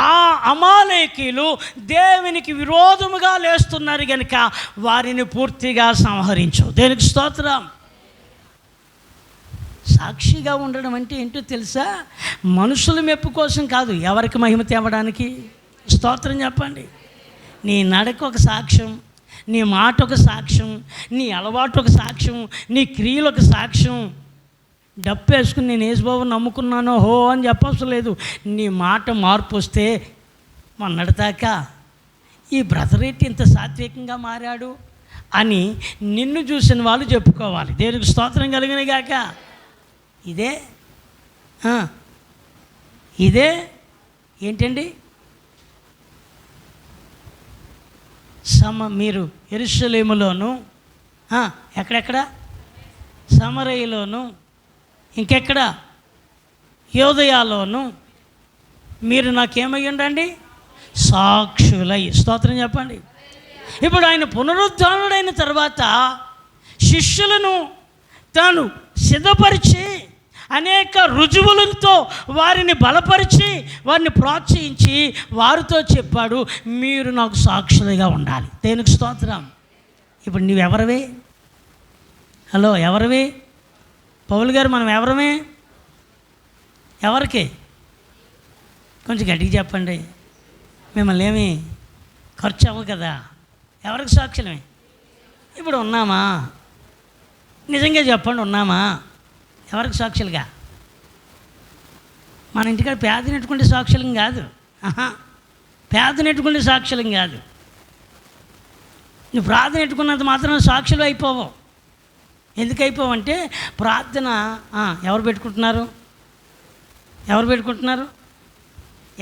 ఆ అమాలేకీలు దేవునికి విరోధముగా లేస్తున్నారు కనుక వారిని పూర్తిగా సంహరించు. దేనికి స్తోత్రం. సాక్షిగా ఉండడం అంటే ఏంటో తెలుసా? మనుషుల మెప్పు కోసం కాదు, ఎవరికి మహిమ తేవడానికి. స్తోత్రం చెప్పండి. నీ నడక ఒక సాక్ష్యం, నీ మాట ఒక సాక్ష్యం, నీ అలవాటు ఒక సాక్ష్యం, నీ క్రియలు ఒక సాక్ష్యం. డప్పు వేసుకుని నేను యేసుబాబు నమ్ముకున్నాను హో అని చెప్పవసరం లేదు. నీ మాట మార్పు వస్తే మొన్నటిదాకా ఈ బ్రదర్ ఏంటి ఇంత సాత్వికంగా మారాడు అని నిన్ను చూసిన వాళ్ళు చెప్పుకోవాలి. దేవునికి స్తోత్రం కలిగిన గాక. ఇదే ఏంటండి? మీరు యెరూషలేములోను, ఎక్కడెక్కడ? సమరయలోను, ఇంకెక్కడ? యోదయలోను మీరు నాకేమై ఉండండి? సాక్షులై. స్తోత్రం చెప్పండి. ఇప్పుడు ఆయన పునరుద్ధానుడైన తర్వాత శిష్యులను తాను సిద్ధపరిచి అనేక రుజువులతో వారిని బలపరిచి వారిని ప్రోత్సహించి వారితో చెప్పాడు, మీరు నాకు సాక్షులుగా ఉండాలి. దేనికి స్తోత్రం. ఇప్పుడు నువ్వెవరివి? ఎవరివి? పౌలు గారు మనం ఎవరమే? ఎవరికి? కొంచెం గట్టిగా చెప్పండి. మిమ్మల్ని ఏమి ఖర్చు అవ్వదు కదా. ఎవరికి సాక్షులమే? ఇప్పుడు ఉన్నామా? నిజంగా చెప్పండి, ఉన్నామా? ఎవరికి సాక్షులుగా? మన ఇంటికాడ పేద నెట్టుకుంటే సాక్షులం కాదు. పేద నెట్టుకుంటే సాక్షులం కాదు. నువ్వు ప్రార్థన నెట్టుకున్నంత మాత్రం సాక్షులు అయిపోవు. ఎందుకు అయిపోవంటే ప్రార్థన ఎవరు పెట్టుకుంటున్నారు?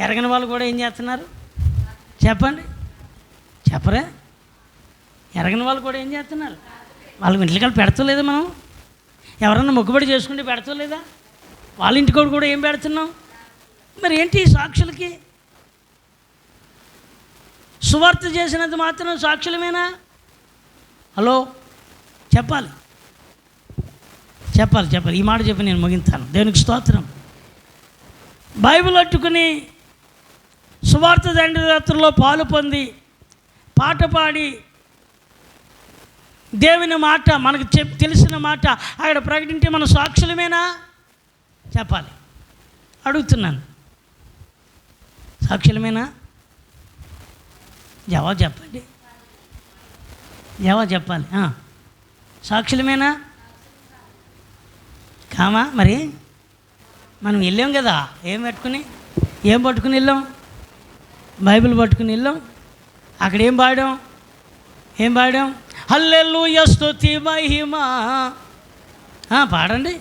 ఎరగని వాళ్ళు కూడా ఏం చేస్తున్నారు చెప్పండి? చెప్పరే? ఎరగని వాళ్ళు కూడా ఏం చేస్తున్నారు? వాళ్ళకి ఇంటికాడ పెడతలేదా? మనం ఎవరన్నా మొక్కుబడి చేసుకుంటే పెడతలేదా? వాళ్ళ ఇంటికోడు కూడా ఏం పెడుతున్నాం? మరి ఏంటి సాక్షులకి? సువార్త చేసినంత మాత్రం సాక్షులమేనా? చెప్పాలి. ఈ మాట చెప్పి నేను ముగింతాను. దేవునికి స్తోత్రం. బైబిల్ అట్టుకుని సువార్త దండయాత్రలో పాలు పొంది పాట పాడి దేవుని మాట మనకు తెలిసిన మాట అక్కడ ప్రకటించి మన సాక్షులమేనా? చెప్పాలి. అడుగుతున్నాను. సాక్షులమేనా? జవాబు చెప్పండి, జవాబు చెప్పాలి. సాక్షులమేనా? కామా? మరి మనం వెళ్ళాం కదా, ఏం పట్టుకుని వెళ్ళాం? బైబిల్ పట్టుకుని వెళ్ళాం. అక్కడ ఏం పాడాం? హల్లెలూయా స్తుతి మహిమ. పాడండి.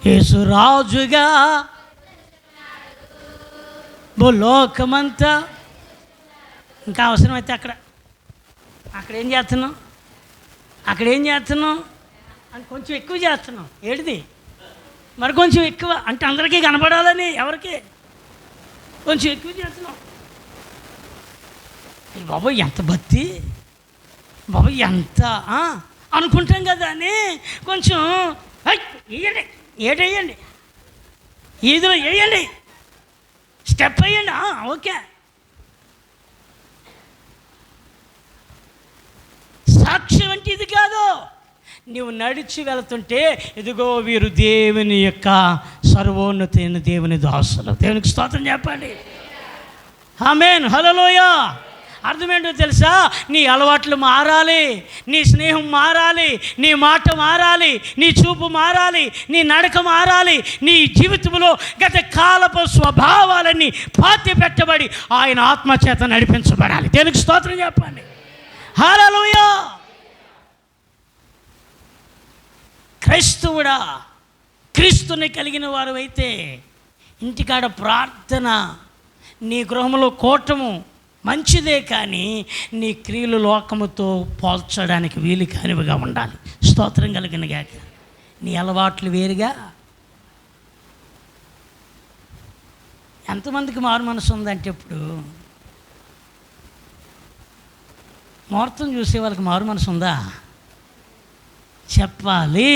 యేసు రాజుగా లోకమంతా. ఇంకా అవసరమైతే అక్కడ ఏం చేస్తున్నాం అని కొంచెం ఎక్కువ చేస్తున్నాం. ఏడిది మరి కొంచెం ఎక్కువ అంటే అందరికీ కనపడాలని, ఎవరికి కొంచెం ఎక్కువ చేస్తున్నాం. బాబు ఎంత భక్తి, బాబు ఎంత అనుకుంటాం కదా అని కొంచెం వేయండి, ఏటేయండి, ఈదులో వేయండి, స్టెప్ వేయండి. ఓకే, సాక్ష్యం అంటే ఇది కాదు. నీవు నడిచి వెళుతుంటే ఇదిగో వీరు దేవుని యొక్క సర్వోన్నతైన దేవుని దాసులు. దేవునికి స్తోత్రం చెప్పండి. ఆమేన్, హల్లెలూయా. అర్థమేంటో తెలుసా? నీ అలవాట్లు మారాలి, నీ స్నేహం మారాలి, నీ మాట మారాలి, నీ చూపు మారాలి, నీ నడక మారాలి. నీ జీవితంలో గత కాలపు స్వభావాలన్నీ పాతి పెట్టబడి ఆయన ఆత్మచేత నడిపించబడాలి. దేవునికి స్తోత్రం చెప్పండి. హల్లెలూయా. క్రైస్తవుడా, క్రీస్తుని కలిగిన వారు అయితే ఇంటికాడ ప్రార్థన, నీ గృహంలో కూటము మంచిదే, కానీ నీ క్రియలు లోకముతో పోల్చడానికి వీలు కానివిగా ఉండాలి. స్తోత్రం కలిగిన గాక. నీ అలవాట్లు వేరుగా. ఎంతమందికి మారు మనసు ఉందంటే ఇప్పుడు ముహూర్తం చూసే వాళ్ళకి మారు మనసు ఉందా? చెప్పాలి.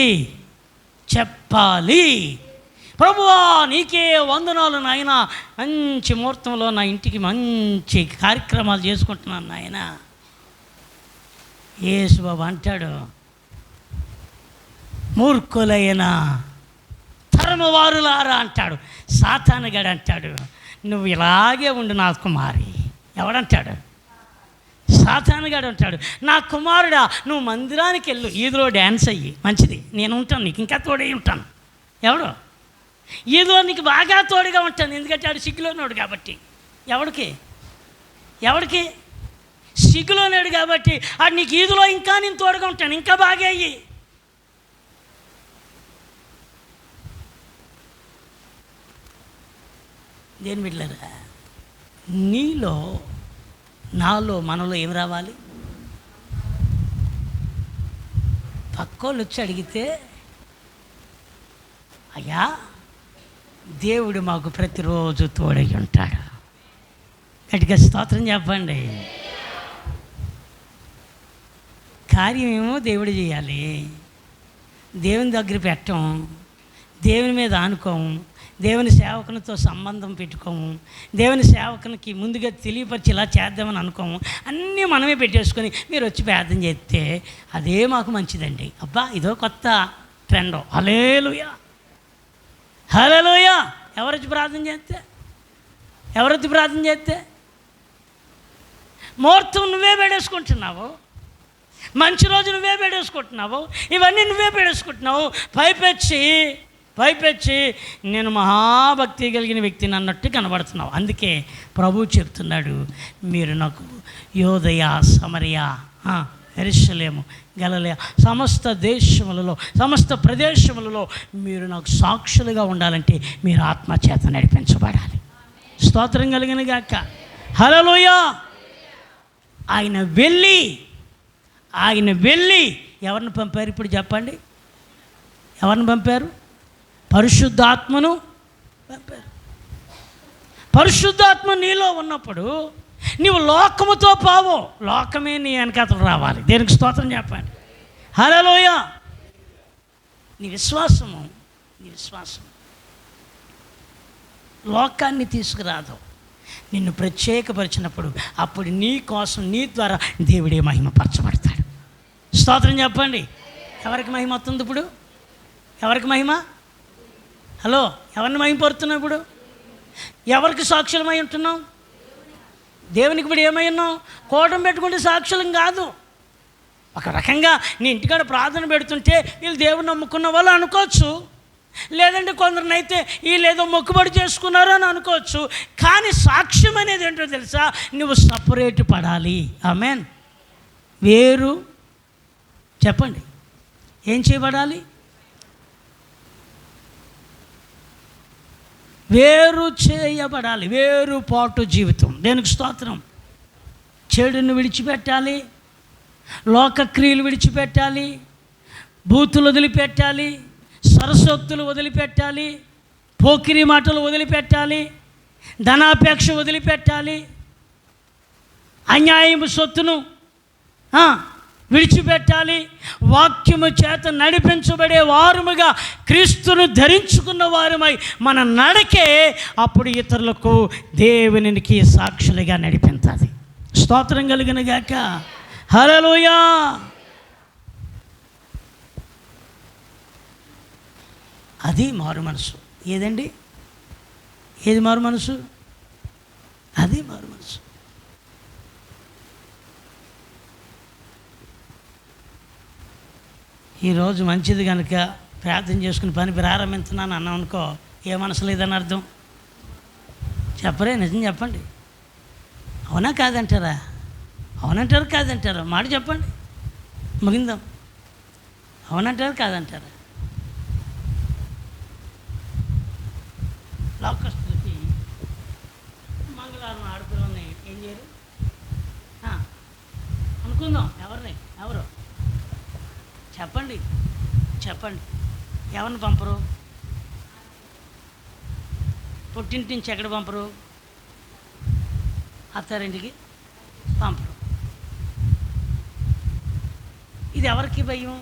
ప్రభువా నీకే వందనాలు నాయన, మంచి ముహూర్తంలో నా ఇంటికి మంచి కార్యక్రమాలు చేసుకుంటున్నాను నాయన. యేసు బాబు అంటాడు, మూర్ఖులైన తరమవారులారా అంటాడు. సాతానుగాడు అంటాడు, నువ్వు ఇలాగే ఉండు నా కుమారి. ఎవడంటాడు? సాతానుగాడు అంటాడు, నా కుమారుడా నువ్వు మందిరానికి వెళ్ళు, ఈదులో డ్యాన్స్ అయ్యి, మంచిది, నేను ఉంటాను, నీకు ఇంకా తోడై ఉంటాను. ఎవడు? ఈదులో నీకు బాగా తోడుగా ఉంటాను, ఎందుకంటే ఆడు సిగ్గులోనాడు కాబట్టి. ఎవడికి సిగ్గులోనాడు కాబట్టి ఆడు నీకు ఈదులో ఇంకా నేను తోడుగా ఉంటాను, ఇంకా బాగా అయ్యి. దేని బిడ్డలారా, నీలో నాలో మనలో ఏం రావాలి? పక్కోళ్ళు వచ్చి అడిగితే, అయ్యా దేవుడు మాకు ప్రతిరోజు తోడై ఉంటాడు. గట్టిగా స్తోత్రం చెప్పండి. కార్యమేమో దేవుడు చేయాలి, దేవుని దగ్గర పెట్టం, దేవుని మీద ఆనుకోము, దేవుని సేవకునితో సంబంధం పెట్టుకోము, దేవుని సేవకునికి ముందుగా తెలియపరిచి ఇలా చేద్దామని అనుకోము. అన్నీ మనమే పెట్టేసుకొని మీరు వచ్చి ప్రార్థన చేస్తే అదే మాకు మంచిదండి. అబ్బా ఇదో కొత్త ట్రెండ్. హల్లెలూయా. ఎవరొచ్చి ప్రార్థన చేస్తే ముహూర్తం నువ్వే పెట్టేసుకుంటున్నావు, మంచి రోజు నువ్వే పెట్టేసుకుంటున్నావు, ఇవన్నీ నువ్వే పెట్టేసుకుంటున్నావు. పైపెచ్చి నేను మహాభక్తి కలిగిన వ్యక్తిని అన్నట్టు కనబడుతున్నావు. అందుకే ప్రభువు చెప్తున్నాడు, మీరు నాకు యోదయ, సమరయ, యెరూషలేము, గలిలయ సమస్త దేశములలో, సమస్త ప్రదేశములలో మీరు నాకు సాక్షులుగా ఉండాలంటే మీరు ఆత్మచేత నడిపించబడాలి. స్తోత్రం కలిగిన గాక. హల్లెలూయా. ఆయన వెళ్ళి ఎవరిని పంపారు? ఇప్పుడు చెప్పండి, ఎవరిని పంపారు? పరిశుద్ధాత్మను పంపారు. పరిశుద్ధాత్మ నీలో ఉన్నప్పుడు నీవు లోకముతో పోవు, లోకమే నీ వెనకాతలు రావాలి. దేనికి స్తోత్రం చెప్పండి. హల్లెలూయా. నీ విశ్వాసం లోకాన్ని తీసుకురాదు, నిన్ను ప్రత్యేకపరిచినప్పుడు అప్పుడు నీ కోసం నీ ద్వారా దేవుడే మహిమపరచబడతాడు. స్తోత్రం చెప్పండి. ఎవరికి మహిమ వస్తుంది ఇప్పుడు? ఎవరికి మహిమ? హలో, ఎవరిని మహిమపరుతున్నావు ఇప్పుడు? ఎవరికి సాక్షులమై ఉంటున్నాం? దేవునికి ఇప్పుడు ఏమై ఉన్నాం? కోటం పెట్టుకుంటే సాక్షులం కాదు. ఒక రకంగా నీ ఇంటికాడ ప్రార్థన పెడుతుంటే వీళ్ళు దేవుని నమ్ముకున్న వాళ్ళు అనుకోవచ్చు, లేదంటే కొందరినైతే వీళ్ళు ఏదో మొక్కుబడి చేసుకున్నారు అని అనుకోవచ్చు. కానీ సాక్ష్యం అనేది ఏంటో తెలుసా? నువ్వు సపరేట్ పడాలి. ఆమేన్. వేరు చెప్పండి, ఏం చేయబడాలి? వేరు చేయబడాలి. వేరుపాటు జీవితం. దేనికి స్తోత్రం. చెడును విడిచిపెట్టాలి, లోకక్రియలు విడిచిపెట్టాలి, బూతులు వదిలిపెట్టాలి, సరస్వత్తులు వదిలిపెట్టాలి, పోకిరి మాటలు వదిలిపెట్టాలి, ధనాపేక్ష వదిలిపెట్టాలి, అన్యాయము సొత్తును విడిచిపెట్టాలి. వాక్యము చేత నడిపించబడే వారముగా క్రీస్తును ధరించుకున్న వారమై మన నడకే అప్పుడు ఇతరులకు దేవునికి సాక్షులుగా నడిపించాలి. స్తోత్రం కలిగిన గాక. హల్లెలూయా. అది మారు మనసు. ఏదండి? ఏది మారు మనసు? అది మారు మనసు. ఈరోజు మంచిది కనుక ప్రార్థన చేసుకుని పని ప్రారంభించున్నాను అన్నాం అనుకో, ఏ మనసు లేదని అర్థం. చెప్పరే, నిజం చెప్పండి. అవునా కాదంటారా? అవునంటారు కాదంటారా? మాట చెప్పండి, ముగిందాం. అవునంటారు కాదంటారా? లోకస్తులకి మంగళవారం ఆడుకుని ఏం చేయరు అనుకుందాం. ఎవరు చెప్పండి, చెప్పండి. ఎవరిని పంపరు? పుట్టింటి నుంచి ఎక్కడ పంపరు? అత్తారింటికి పంపరు. ఇది ఎవరికి భయం?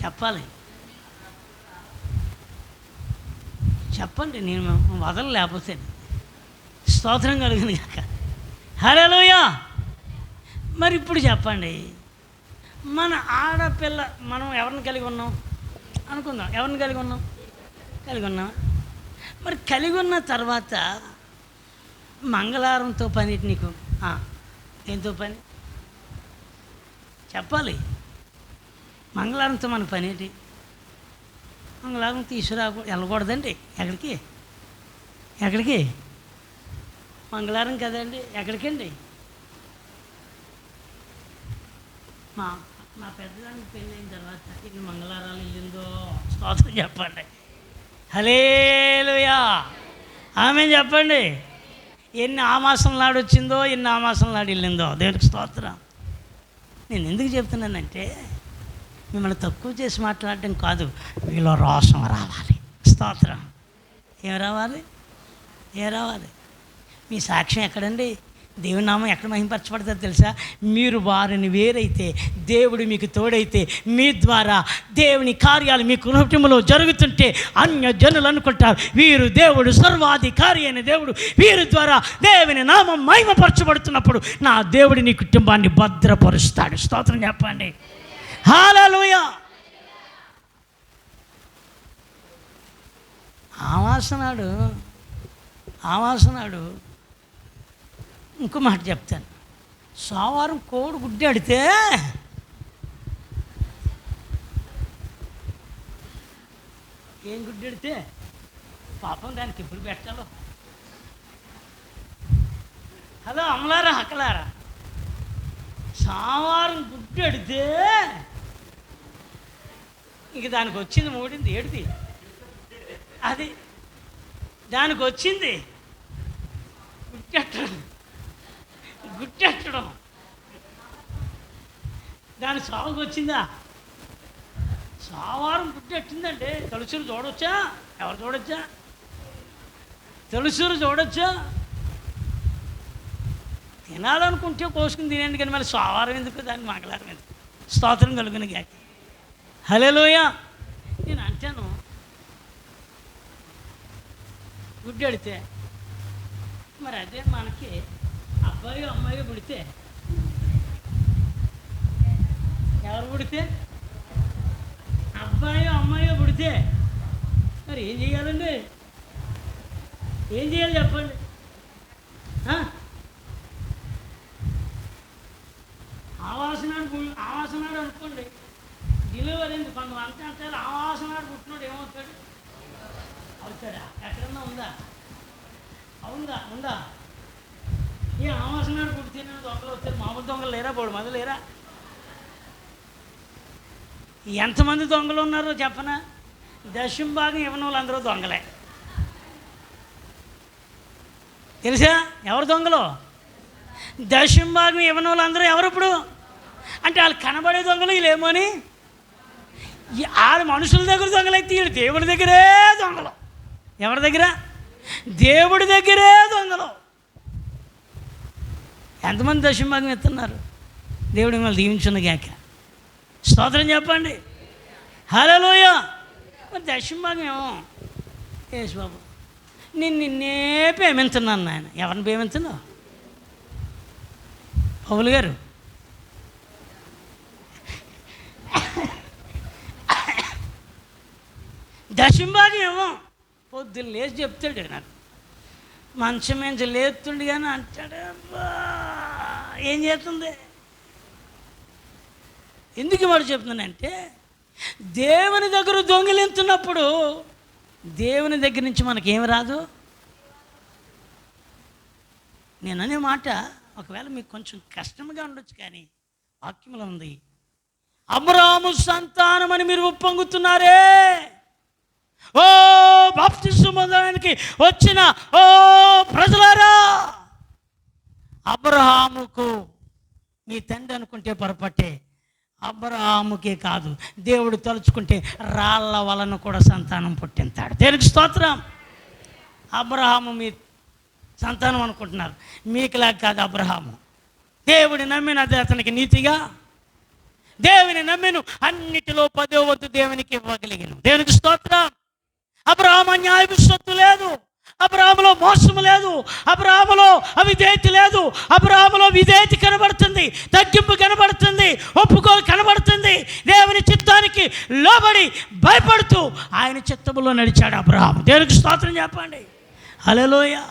చెప్పాలి, చెప్పండి. నేను వదలు లేకపోతే. స్తోత్రం కలిగింది కాక. హల్లెలూయా. మరి ఇప్పుడు చెప్పండి, మన ఆడపిల్ల మనం ఎవరిని కలిగి ఉన్నాం అనుకుందాం. ఎవరిని కలిగి ఉన్నాం? కలిగి ఉన్నాం. మరి కలిగి ఉన్న తర్వాత మంగళవారంతో పని నీకు ఏంతో పని చెప్పాలి. మంగళవారంతో మన పని ఏంటి? మంగళవారం వెళ్ళకూడదండి. ఎక్కడికి? మంగళవారం కదండి. ఎక్కడికండి? మా పెద్దదానికి పెళ్ళైన తర్వాత ఇన్ని మంగళవారాలు వెళ్ళిందో స్తోత్రం చెప్పండి. హల్లెలూయా. ఆమేన్ చెప్పండి. ఎన్ని ఆ మాసం నాడు వచ్చిందో, ఎన్ని ఆ మాసం నాడు వెళ్ళిందో దేవునికి స్తోత్రం. నేను ఎందుకు చెప్తున్నానంటే మిమ్మల్ని తక్కువ చేసి మాట్లాడడం కాదు, మీలో రోషం రావాలి. స్తోత్రం. ఏం రావాలి? మీ సాక్ష్యం ఎక్కడండి? దేవుని నామం ఎక్కడ మహిమపరచబడుతుందో తెలుసా? మీరు వారిని వేరైతే, దేవుడు మీకు తోడైతే, మీ ద్వారా దేవుని కార్యాలు మీ కుటుంబంలో జరుగుతుంటే అన్య జనులు అనుకుంటారు వీరు దేవుడు సర్వాధికారి అయిన దేవుడు, వీరి ద్వారా దేవుని నామం మహిమపరచబడుతున్నప్పుడు నా దేవుడు నీ కుటుంబాన్ని భద్రపరుస్తాడు. స్తోత్రం చెప్పండి. హల్లెలూయా. ఆవాసనాడు ఇంకో మాట చెప్తాను. సోమవారం కోడి గుడ్డాడితే ఏం గుడ్డాడితే పాపం దానికి ఎప్పుడు పెట్టాలో. హలో అమ్మలారా హక్కలారా, సోమవారం గుడ్డాడితే ఇంక దానికి వచ్చింది మూడింది ఏడిది, అది దానికి వచ్చింది గుట్టెట్టడం. దాని సాగుకు వచ్చిందా? సోమవారం గుట్టెట్టిందంటే తొలసూరు చూడవచ్చా? ఎవరు చూడొచ్చా? తొలసూరు చూడొచ్చా? తినాలనుకుంటే కోసుకుని తినండి, కానీ మళ్ళీ సోమవారం ఎందుకు, దాన్ని మంగళవారం ఎందుకు? స్తోత్రం కలుగును గాక. హల్లెలూయా. నేను అంటాను గుడ్డి అడితే, మరి అదే మనకి అబ్బాయి అమ్మాయి పుడితే, ఎవరు పుడితే అబ్బాయి అమ్మాయి పుడితే మరి ఏం చేయాలండి? ఏం చేయాలి చెప్పండి? ఆవాసనాడు అనుకోండి, డెలివరీ కొంతమంది అంటారు ఆవాసనాడు పుట్టినాడు ఏమవుతాడు? అవుతాడా? ఎక్కడన్నా ఉందా? ఉందా? ఏ ఆవాసనాడు పుట్టితే దొంగలు అవుతారు? మామూలు దొంగలు లేరా? బోడు మంది లేరా? ఎంతమంది దొంగలు ఉన్నారో చెప్పనా? దశం భాగం ఇవ్వని వాళ్ళందరూ దొంగలే. తెలుసా ఎవరు దొంగలు? దశం భాగం ఇవ్వని వాళ్ళందరూ ఎవరు? ఇప్పుడు అంటే వాళ్ళు కనబడే దొంగలు వీళ్ళేమో అని, వాళ్ళు మనుషుల దగ్గర దొంగలైతే వీళ్ళు దేవుడి దగ్గరే దొంగలు. ఎవరి దగ్గర? దేవుడి దగ్గరే దొంగలు. ఎంతమంది దశం భాగం ఇస్తున్నారు? దేవుడి మిమ్మల్ని దీవించున్న గాక స్తోత్రం చెప్పండి. హల్లెలూయా. మరి దశం భాగం ఏమో యేసు బాబు నిన్నే ప్రేమిస్తున్నాను నాయన. ఎవరిని ప్రేమిస్తున్నావు? పౌలు గారు దశం భాగం ఏమో పొద్దున్న లేచి చెప్తాడు. నాకు మంచం నుంచి లేతుండి కానీ అంటాడు, ఏం చేస్తుంది? ఎందుకు వాడు చెప్తున్నానంటే, దేవుని దగ్గర దొంగిలింతున్నప్పుడు దేవుని దగ్గర నుంచి మనకేమి రాదు. నేను అనే మాట ఒకవేళ మీకు కొంచెం కష్టంగా ఉండొచ్చు, కానీ వాక్యంలో ఉంది, అబ్రాహాము సంతానం అని మీరు ఉప్పొంగుతున్నారే. ఓ బాప్తిస్మం పొందడానికి వచ్చిన ఓ ప్రజలారా, అబ్రహాముకు మీ తండ్రి అనుకుంటే పొరపట్టే. అబ్రహాముకే కాదు, దేవుడు తలుచుకుంటే రాళ్ళ వలన కూడా సంతానం పుట్టింతాడు. దేవునికి స్తోత్రం. అబ్రహాము మీ సంతానం అనుకుంటున్నారు, మీకులాగా కాదు. అబ్రహాము దేవుడిని నమ్మినది అతనికి నీతిగా, దేవుని నమ్మిను అన్నిటిలో 10వ వంతు దేవునికి ఇవ్వగలిగిన. దేవునికి స్తోత్రం. అబ్రహాము అన్యాయపు సొత్తు లేదు, అబ్రహాములో మోసము లేదు, అబ్రహాములో అవిధేయత లేదు. అబ్రహాములో విధేయత కనబడుతుంది, తగ్గింపు కనబడుతుంది, ఒప్పుకోలు కనబడుతుంది. దేవుని చిత్తానికి లోబడి భయపడుతూ ఆయన చిత్తములో నడిచాడు అబ్రహాము. దేవునికి స్తోత్రం చెప్పండి. హల్లెలూయా.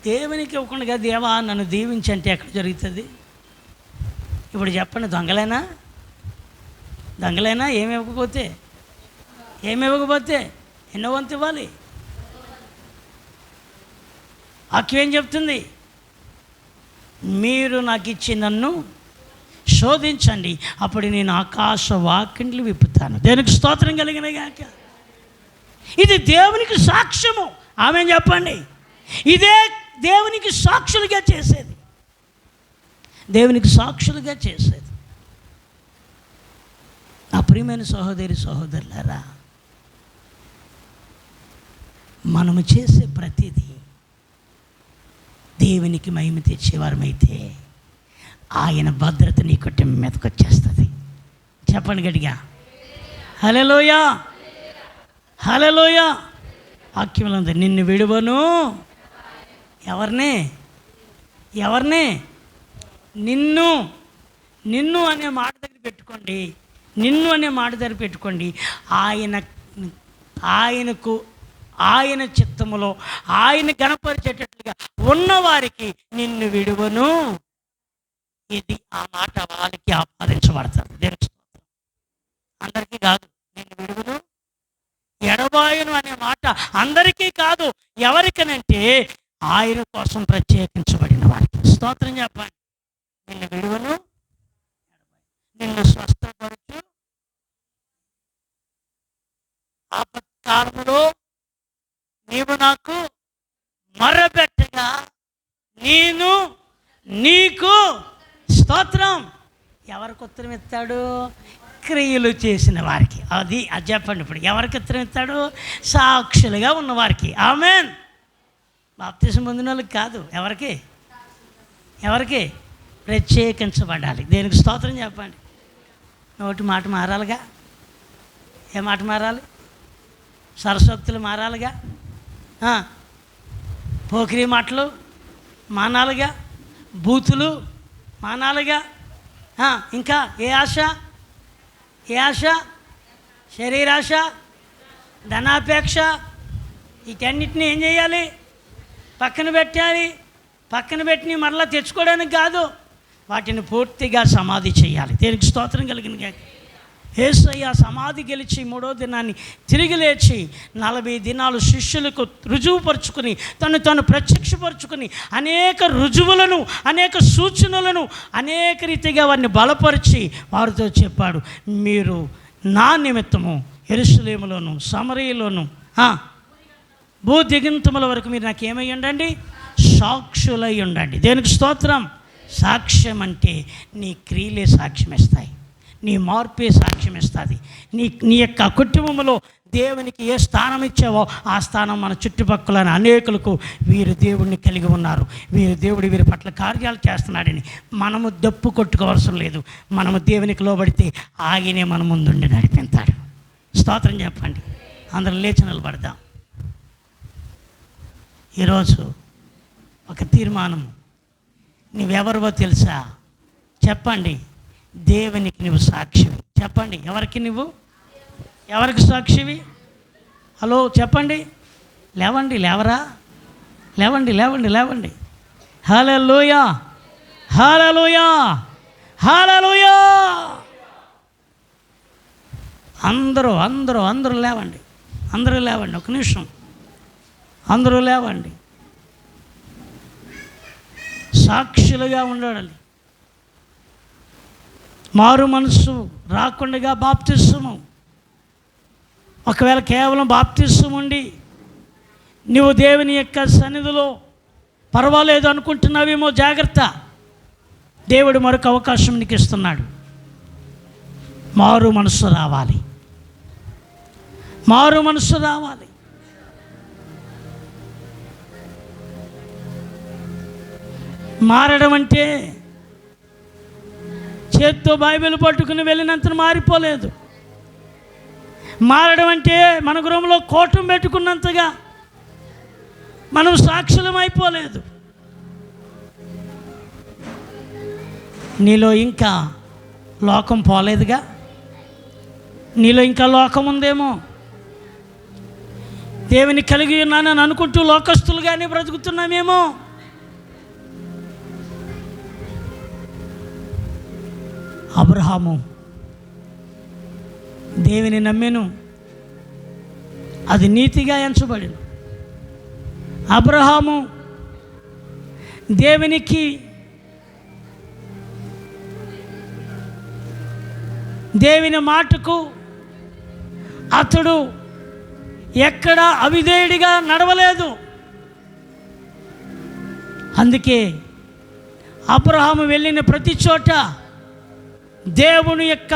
దేవునికి ఇవ్వకుండా దేవా నన్ను దీవించంటే ఎక్కడ జరుగుతుంది? ఇప్పుడు చెప్పండి, దొంగలైనా ఏమి ఇవ్వకపోతే ఎన్నో వంతు ఇవ్వాలి? వాక్యం ఏం చెప్తుంది? మీరు నాకు ఇచ్చి నన్ను శోధించండి, అప్పుడు నేను ఆకాశ వాకిండ్లు విప్పుతాను. దేవునికి స్తోత్రం కలిగిన గాక. ఇది దేవునికి సాక్ష్యము. ఆమె చెప్పండి. ఇదే దేవునికి సాక్షులుగా చేసేది, దేవునికి సాక్షులుగా చేసేది. నా ప్రియమైన సహోదరులారా, మనము చేసే ప్రతిదీ దేవునికి మహిమ తెచ్చేవారమైతే ఆయన భద్రత నీ కుటుంబం మీదకి వచ్చేస్తుంది. చెప్పండి గట్టిగా హల్లెలూయా, హల్లెలూయా. వాక్యంలో ఉంది, నిన్ను విడువను. ఎవరిని? నిన్ను అనే మాట దగ్గర పెట్టుకోండి. నిన్ను అనే మాట దగ్గర పెట్టుకోండి. ఆయనకు ఆయన చిత్తములో ఆయన గణపరిచేటట్లుగా ఉన్నవారికి నిన్ను విడువను. ఇది ఆ మాట వాళ్ళకి ఆపాదించబడతారు. అందరికీ కాదు. నిన్ను విడువను, ఎడబాయును అనే మాట అందరికీ కాదు. ఎవరికనంటే ఆయన కోసం ప్రత్యేకించబడిన వారికి. స్తోత్రం చెప్పండి. నిన్ను విడువను, నిన్ను స్వస్థపరచు, ఆపత్కాలంలో నీవు నాకు మొర్రపెట్టగా నేను నీకు. స్తోత్రం. ఎవరికి ఉత్తరం ఇస్తాడు? క్రియలు చేసిన వారికి. అది చెప్పండి. ఇప్పుడు ఎవరికి ఉత్తరం ఇస్తాడు? సాక్షులుగా ఉన్నవారికి. ఆమేన్. బాప్తిసం పొందిన వాళ్ళకి కాదు. ఎవరికి ప్రత్యేకించబడాలి. దేనికి స్తోత్రం చెప్పండి. నోటి మాట మారాలిగా. ఏ మాట మారాలి? సరస్వతులు మారాలిగా, పోకిరి మాటలు మానాలిగా, బూతులు మానాలిగా, ఇంకా ఏ ఆశ, శరీరాశ, ధనాపేక్ష, వీటన్నిటిని ఏం చేయాలి? పక్కన పెట్టాలి. పక్కన పెట్టి మరలా తెచ్చుకోవడానికి కాదు, వాటిని పూర్తిగా సమాధి చేయాలి. దేనికి స్తోత్రం కలిగిన గాక. యేసయ్య సమాధి గెలిచి 3వ దినాన్ని తిరిగి లేచి 40 దినాలు శిష్యులకు రుజువుపరుచుకుని తను ప్రత్యక్షపరుచుకుని అనేక రుజువులను, అనేక సూచనలను, అనేక రీతిగా వారిని బలపరిచి వారితో చెప్పాడు, మీరు నా నిమిత్తము యెరూషలేములోను సమరయలోను భూదిగంతముల వరకు మీరు నాకేమై ఉండండి? సాక్షులై ఉండండి. దేనికి స్తోత్రం. సాక్ష్యం అంటే నీ క్రియలే సాక్ష్యం ఇస్తాయి, నీ మార్పే సాక్ష్యం ఇస్తుంది. నీ యొక్క కుటుంబంలో దేవునికి ఏ స్థానం ఇచ్చావో ఆ స్థానం మన చుట్టుపక్కల అనేకులకు వీరు దేవుడిని కలిగి ఉన్నారు, వీరి పట్ల కార్యాలు చేస్తున్నాడని మనము దప్పు కొట్టుకోవాల్సిన లేదు. మనము దేవునికి లోబడితే ఆయనే మన ముందుండి నడిపిస్తాడు. స్తోత్రం చెప్పండి. అందరం లేచి నిలబడదాం. ఈరోజు ఒక తీర్మానం. నువ్వెవరివో తెలుసా? చెప్పండి. దేవునికి నువ్వు సాక్షివి. చెప్పండి, ఎవరికి సాక్షివి? హలో చెప్పండి. లేవరా, లేవండి. హల్లెలూయా, హల్లెలూయా, హల్లెలూయా. అందరూ లేవండి. ఒక నిమిషం, అందరూ లేవండి. సాక్షులుగా ఉండాలి. మారు మనసు రాకుండా బాప్తిస్మము. ఒకవేళ కేవలం బాప్తిస్మం ఉండి నువ్వు దేవుని యొక్క సన్నిధిలో పర్వాలేదు అనుకుంటున్నావేమో, జాగ్రత్త. దేవుడు మరొక అవకాశం నీకు ఇస్తున్నాడు. మారు మనసు రావాలి. మారడం అంటే చేత్తో బైబిల్ పట్టుకుని వెళ్ళినంత మారిపోలేదు. మారడం అంటే మన గృహంలో కోటం పెట్టుకున్నంతగా మనం సాక్షులం అయిపోలేదు. నీలో ఇంకా లోకం పోలేదుగా. నీలో ఇంకా లోకం ఉందేమో. దేవుని కలిగి ఉన్నానని అనుకుంటూ లోకస్తులుగానే బ్రతుకుతున్నామేమో. అబ్రహాము దేవుని నమ్మెను, అది నీతిగా ఎంచబడెను. అబ్రహాము దేవునికి దేవుని మాటకు అతడు ఎక్కడ అవిధేయుడిగా నడవలేదు. అందుకే అబ్రహాము వెళ్ళిన ప్రతి చోట దేవుని యొక్క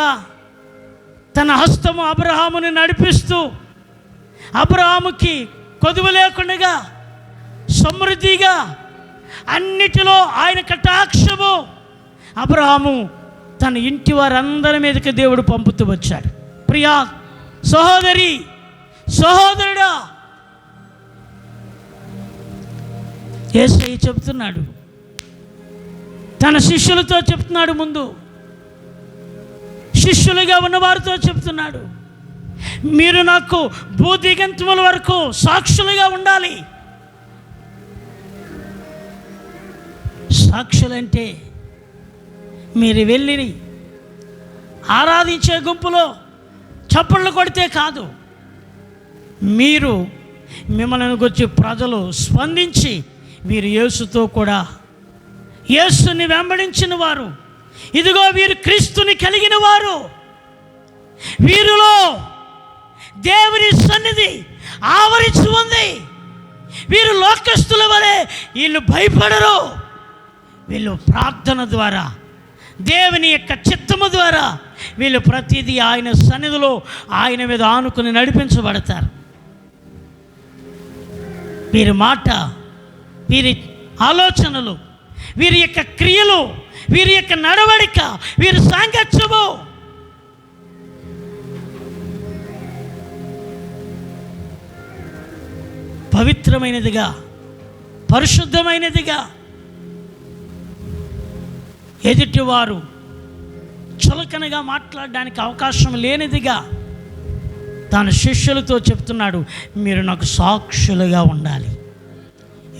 తన హస్తము అబ్రహాముని నడిపిస్తూ అబ్రహాముకి కొదువు లేకుండా సమృద్ధిగా అన్నిటిలో ఆయన కటాక్షము అబ్రహాము తన ఇంటి వారందరి మీదకి దేవుడు పంపుతూ వచ్చాడు. ప్రియా సహోదరి, సహోదరుడా, యేసయ్య చెప్తున్నాడు, తన శిష్యులతో చెప్తున్నాడు, ముందు శిష్యులుగా ఉన్నవారితో చెప్తున్నాడు, మీరు నాకు భూదిగంతముల వరకు సాక్షులుగా ఉండాలి. సాక్షులంటే మీరు వెళ్ళి ఆరాధించే గుంపులో చప్పట్లు కొడితే కాదు, మీరు మిమ్మల్ని గురించి ప్రజలు స్పందించి వీరు యేసుతో కూడా, యేసుని వెంబడించిన వారు, ఇదిగో వీరు క్రీస్తుని కలిగిన వారు, వీరిలో దేవుని సన్నిధి ఆవరించి ఉంది, వీరు లోకస్తుల వలె వీళ్ళు భయపడరు, వీళ్ళు ప్రార్థన ద్వారా దేవుని యొక్క చిత్తము ద్వారా వీళ్ళు ప్రతిదీ ఆయన సన్నిధిలో ఆయన మీద ఆనుకుని నడిపించబడతారు. వీరి మాట, వీరి ఆలోచనలు, వీరి యొక్క క్రియలు, వీరి యొక్క నడవడిక, వీరి సాంగత్యము పవిత్రమైనదిగా, పరిశుద్ధమైనదిగా, ఎదుటివారు చులకనగా మాట్లాడడానికి అవకాశం లేనిదిగా తన శిష్యులతో చెప్తున్నాడు, మీరు నాకు సాక్షులుగా ఉండాలి.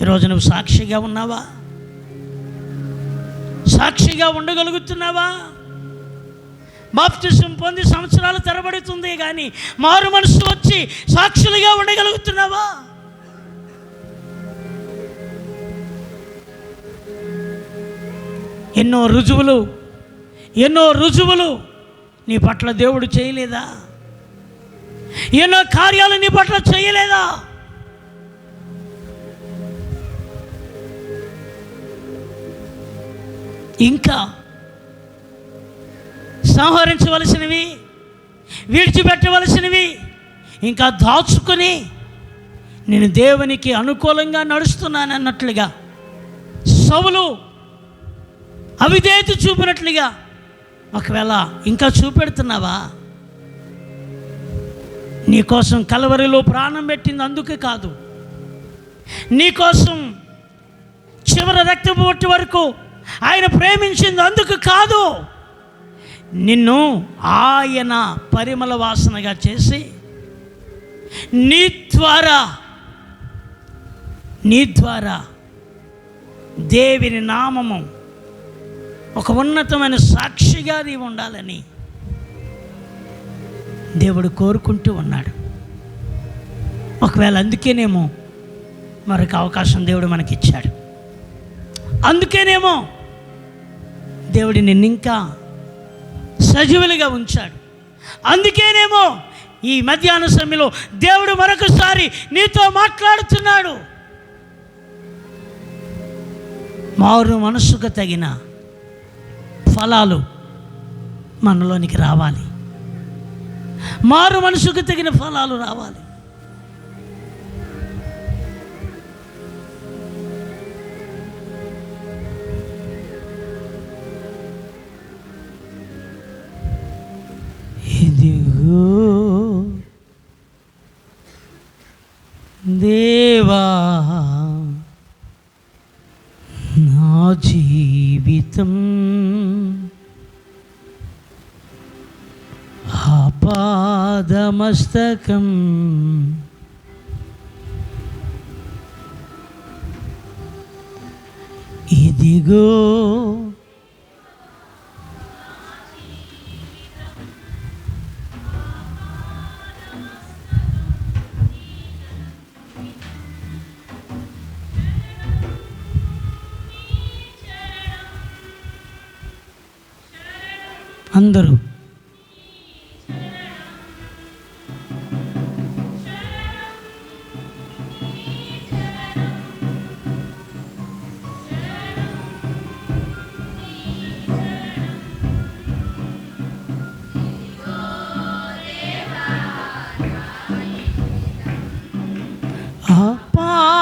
ఈరోజు నువ్వు సాక్షిగా ఉన్నావా? సాక్షిగా ఉండగలుగుతున్నావా? బాప్తిసం పొంది సంవత్సరాలు తరబడుతుంది కానీ మారు మనసు వచ్చి సాక్షులుగా ఉండగలుగుతున్నావా? ఎన్నో రుజువులు నీ పట్ల దేవుడు చేయలేదా? ఎన్నో కార్యాలు నీ పట్ల చేయలేదా? ఇంకా సంహరించవలసినవి, విడిచిపెట్టవలసినవి ఇంకా దాచుకొని నేను దేవునికి అనుకూలంగా నడుస్తున్నానన్నట్లుగా, సౌలు అవిధేయత చూపినట్లుగా ఒకవేళ ఇంకా చూపెడుతున్నావా? నీకోసం కలవరిలో ప్రాణం పెట్టింది అందుకే కాదు, నీకోసం చివరి రక్తపు బొట్టు వరకు ఆయన ప్రేమించింది అందుకు కాదు. నిన్ను ఆయన పరిమళ వాసనగా చేసి నీ ద్వారా దేవుని నామము ఒక ఉన్నతమైన సాక్షిగా నీవు ఉండాలని దేవుడు కోరుకుంటూ ఉన్నాడు. ఒకవేళ అందుకేనేమో మరొక అవకాశం దేవుడు మనకిచ్చాడు. అందుకేనేమో దేవుడు నిన్ను ఇంకా సజీవులుగా ఉంచాడు. అందుకేనేమో ఈ మధ్యాహ్న సమయంలో దేవుడు మరొకసారి నీతో మాట్లాడుతున్నాడు. మారు మనసుకు తగిన ఫలాలు మనలోనికి రావాలి. మారు మనసుకు తగిన ఫలాలు రావాలి. ఇదిగో దేవా నా జీవితం ఆపాదమస్తకం ఇదిగో అందరూ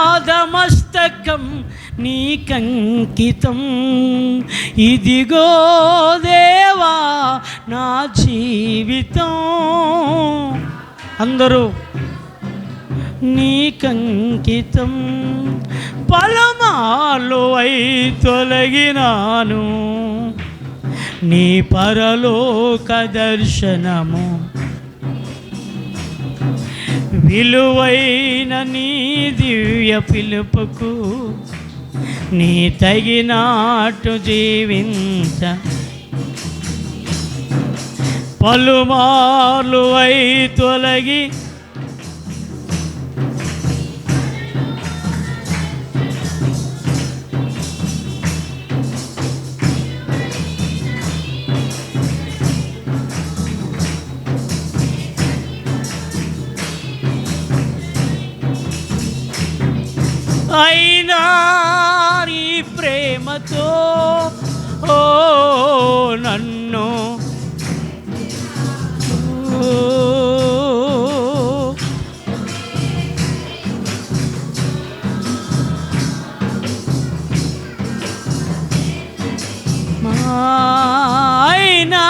ఆపాదమస్తకం నీకంకితం ఇదిగో దేవా నా జీవితం. అందరూ నీకంకితం. పలమాలు అయి తొలగినాను నీ పరలోక దర్శనము, విలువైన నీ దివ్య పిలుపుకు నీ తగినాటు జీవించ పలుమార్లు అయి తొలగి అయినా నీ ప్రేమతో ఓ నన్ను అయినా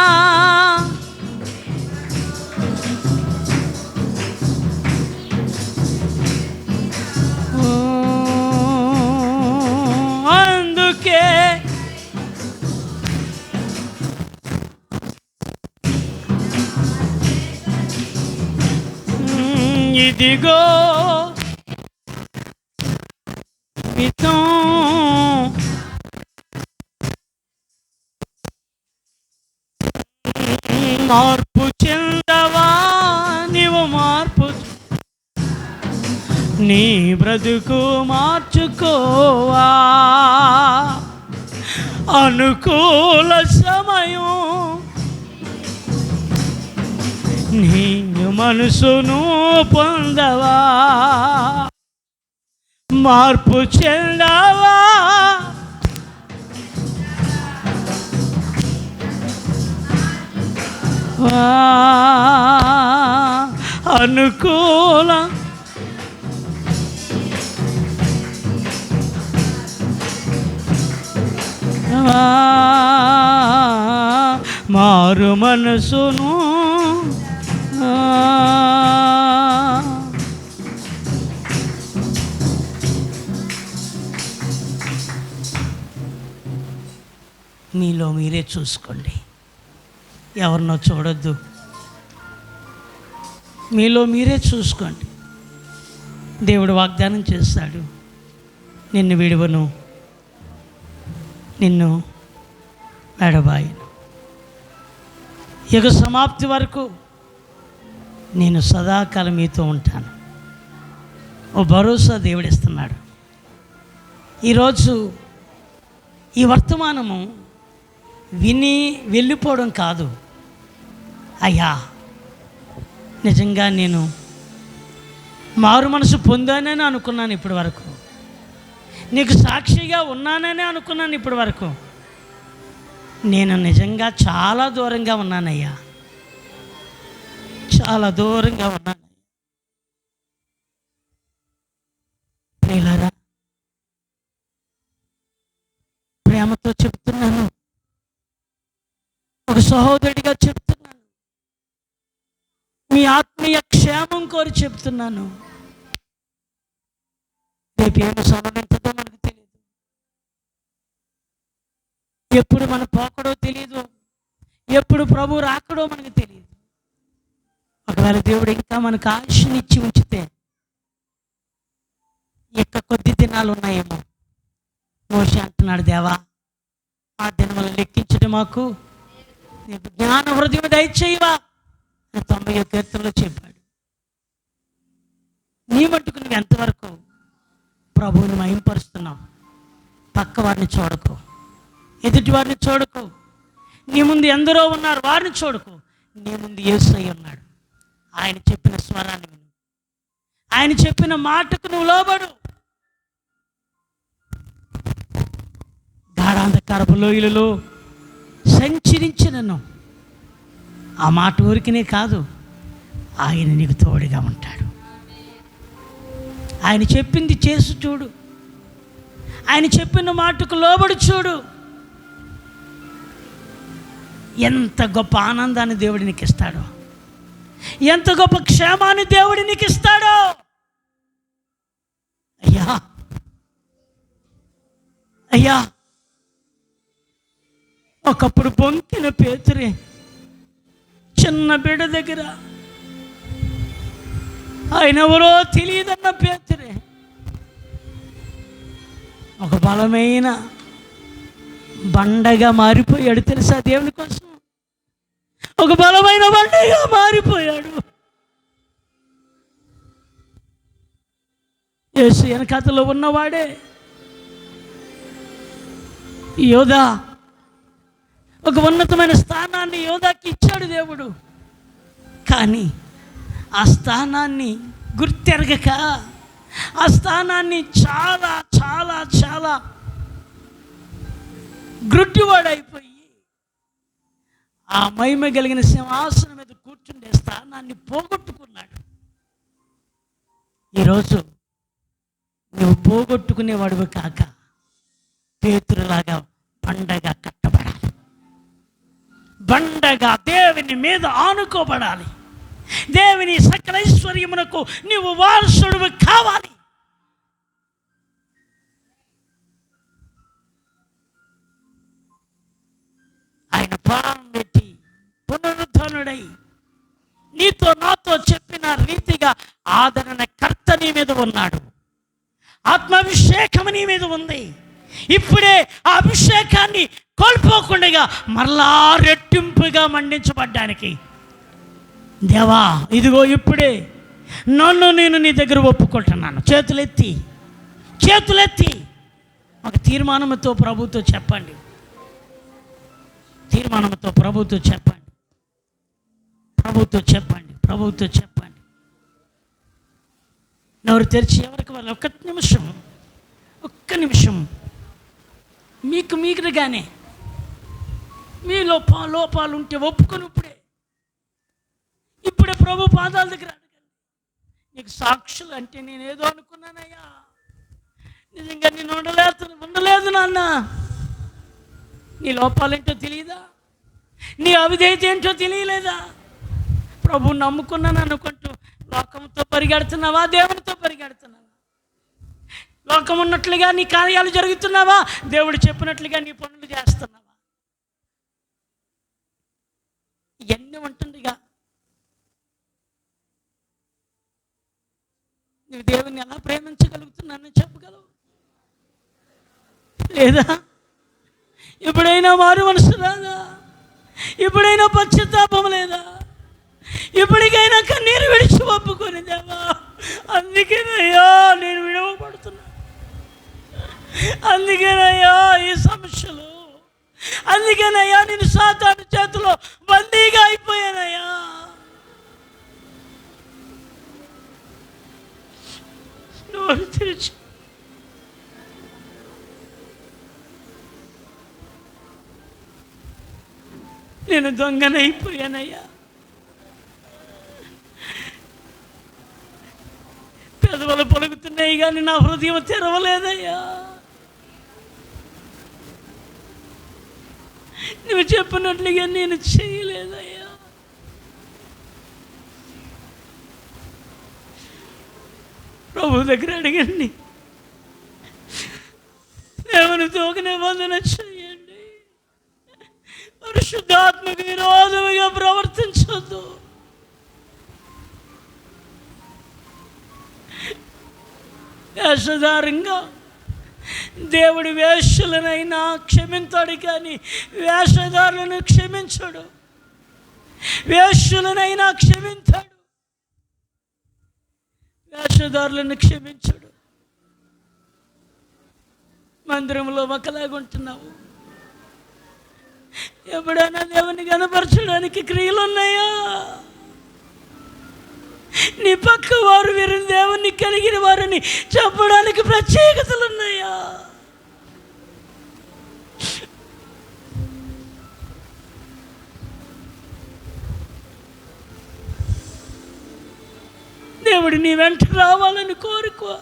ఇదిగో మితం మార్పు చెందవా, నీవు మార్పు నీ బ్రతుకు మార్చుకోవా. అనుకూల సమయం నీ మనసును పొందవా, మార్పు చెందవా. అనుకూల మారు మనసును మీలో మీరే చూసుకోండి, ఎవరినో చూడొద్దు. మీలో మీరే చూసుకోండి. దేవుడు వాగ్దానం చేస్తాడు, నిన్ను విడువను, నిన్ను ఎడబాయను, యుగ సమాప్తి వరకు నేను సదాకాలం మీతో ఉంటాను. ఓ భరోసా దేవుడిస్తున్నాడు. ఈరోజు ఈ వర్తమానము విని వెళ్ళిపోవడం కాదు, అయ్యా నిజంగా నేను మారు మనసు పొందానని అనుకున్నాను ఇప్పటి వరకు, నీకు సాక్షిగా ఉన్నానని అనుకున్నాను ఇప్పటి వరకు, నేను నిజంగా చాలా దూరంగా ఉన్నానయ్యా, చాలా దూరంగా ఉన్నాను. ప్రియులారా, ప్రేమతో చెప్తున్నాను, ఒక సహోదరుడిగా చెప్తున్నాను, మీ ఆత్మీయ క్షేమం కోరి చెప్తున్నాను. రేపు ఏమి సంభవించదో మనకు తెలియదు, ఎప్పుడు మన పోకడో తెలియదు, ఎప్పుడు ప్రభు రాకడో మనకు తెలియదు. ఒకవేళ దేవుడు ఇంకా మనకు ఆశనిచ్చి ఉంచితే ఇంకా కొద్ది దినాలు ఉన్నాయేమో. మోషే అంటున్నాడు, దేవా ఆ దినములు లెక్కించడం మాకు జ్ఞాన హృదయం దయచేయవా 90వ కీర్తనలో చెప్పాడు. నీ మట్టుకు నువ్వు ఎంతవరకు ప్రభువుని మహింపరుస్తున్నావు? పక్క వారిని చూడకు, ఎదుటి వారిని చూడకు, నీ ముందు ఎందరో ఉన్నారు వారిని చూడకు, నీ ముందు యేసయ్య ఉన్నాడు. ఆయన చెప్పిన స్వరాన్ని విను, ఆయన చెప్పిన మాటకు నువ్వు లోబడు. గాఢాంధకారపు లోయలలో సంచరించినను ఆ మాట ఊరికినే కాదు, ఆయన నీకు తోడుగా ఉంటాడు. ఆయన చెప్పింది చేసి చూడు, ఆయన చెప్పిన మాటకు లోబడి చూడు. ఎంత గొప్ప ఆనందాన్ని దేవుడు నీకు ఇస్తాడో, ఎంత గొప్ప క్షేమాన్ని దేవుడు నీకు ఇస్తాడో. అయ్యా అయ్యా, ఒకప్పుడు బొంకిన పేతురే, చిన్న బిడ్డ దగ్గర ఆయన ఎవరో తెలియదన్న పేతురే, ఒక బలమైన బండగా మారిపోయాడు. తెలుసా? దేవుని కోసం ఒక బలమైన బండగా మారిపోయాడు. యేసు వెనకాతలో ఉన్నవాడే యోధా. ఒక ఉన్నతమైన స్థానాన్ని యోధాకి ఇచ్చాడు దేవుడు. కానీ ఆ స్థానాన్ని గుర్తెరగక, ఆ స్థానాన్ని చాలా చాలా చాలా గ్రుడ్డివాడైపోయి ఆ మహిమ కలిగిన సింహాసనం మీద కూర్చుండే స్థానాన్ని పోగొట్టుకున్నాడు. ఈరోజు నువ్వు పోగొట్టుకునేవాడివి కాక పేతురులాగా బండగా కట్టబడాలి, బండగా దేవుని మీద ఆనుకోబడాలి. దేవుని సకల ఐశ్వర్యమునకు నీవు వారసుడివి కావాలి. ఆయన ప్రాణం పెట్టి పునరుద్ధరణుడై నీతో నాతో చెప్పిన రీతిగా ఆదరణకర్త నీ మీద ఉన్నాడు. ఆత్మాభిషేకం నీ మీద ఉంది. ఇప్పుడే ఆ అభిషేకాన్ని కోల్పోకుండా మరలా రెట్టింపుగా మండించబడ్డానికి, దేవా ఇదిగో ఇప్పుడే నన్ను నేను నీ దగ్గర ఒప్పుకుంటున్నాను. చేతులెత్తి ఒక తీర్మానంతో ప్రభుతో చెప్పండి. ప్రభుతో చెప్పండి. నోరు తెరిచి ఎవరికి వాళ్ళు ఒక్క నిమిషం మీకుగానే మీ లోపాలు ఉంటే ఒప్పుకొని ఇప్పుడే ప్రభు పాదాల దగ్గర అడగండి. నీకు సాక్షులు అంటే నేనేదో అనుకున్నానయ్యా, నిజంగా నేను ఉండలేదు నాన్న. నీ లోపాలేంటో తెలియదా? నీ అవిధేయత ఏంటో తెలియలేదా? ప్రభువు నమ్ముకున్నాను అనుకుంటూ లోకంతో పరిగెడుతున్నావా, దేవునితో పరిగెడుతున్నావా? లోకం ఉన్నట్లుగా నీ కార్యాలు జరుగుతున్నావా, దేవుడు చెప్పినట్లుగా నీ పనులు చేస్తున్నావా? ఇవన్నీ ఉంటుందిగా. నువ్వు దేవుని ఎలా ప్రేమించగలుగుతున్నానని చెప్పగలవు లేదా? ఎప్పుడైనా మారు మనసు రాదా? ఎప్పుడైనా పశ్చాత్తాపం లేదా? ఎప్పటికైనా కన్నీరు విడిచి ఒప్పుకొని, దేవా అందుకేనయ్యా నేను విడవబడుతున్నా, అందుకేనయ్యా ఈ సమస్యలు, అందుకేనయ్యా నేను సాతాను చేతిలో బందీగా అయిపోయానయ్యా. నోరు తెరిచి నేను దొంగనైపోయానయ్యా, పెదవులు పలుకుతున్నాయి కానీ నా హృదయం తెరవలేదయ్యా. నువ్వు చెప్పినట్లుగా నేను చేయలేదయ్యా. ప్రభు దగ్గర అడగండి, దేవునితో ఒక నిబంధన చేయండి. పరిశుద్ధాత్మకు విరోధముగా ప్రవర్తించొద్దు. వేషధారంగా దేవుడు వేషులనైనా క్షమించాడు కానీ వేషధారులను క్షమించడు. వేషులనైనా క్షమించాడు, వేషధారులను క్షమించడు. మందిరంలో ఒకలాగుంటున్నావు, ఎప్పుడైనా దేవుని కనపరచడానికి క్రియలు ఉన్నాయా? నీ పక్క వారు వీరు దేవుణ్ణి కలిగిన వారిని చెప్పడానికి ప్రత్యేకతలు ఉన్నాయా? దేవుడు నీ వెంట రావాలని కోరుకో.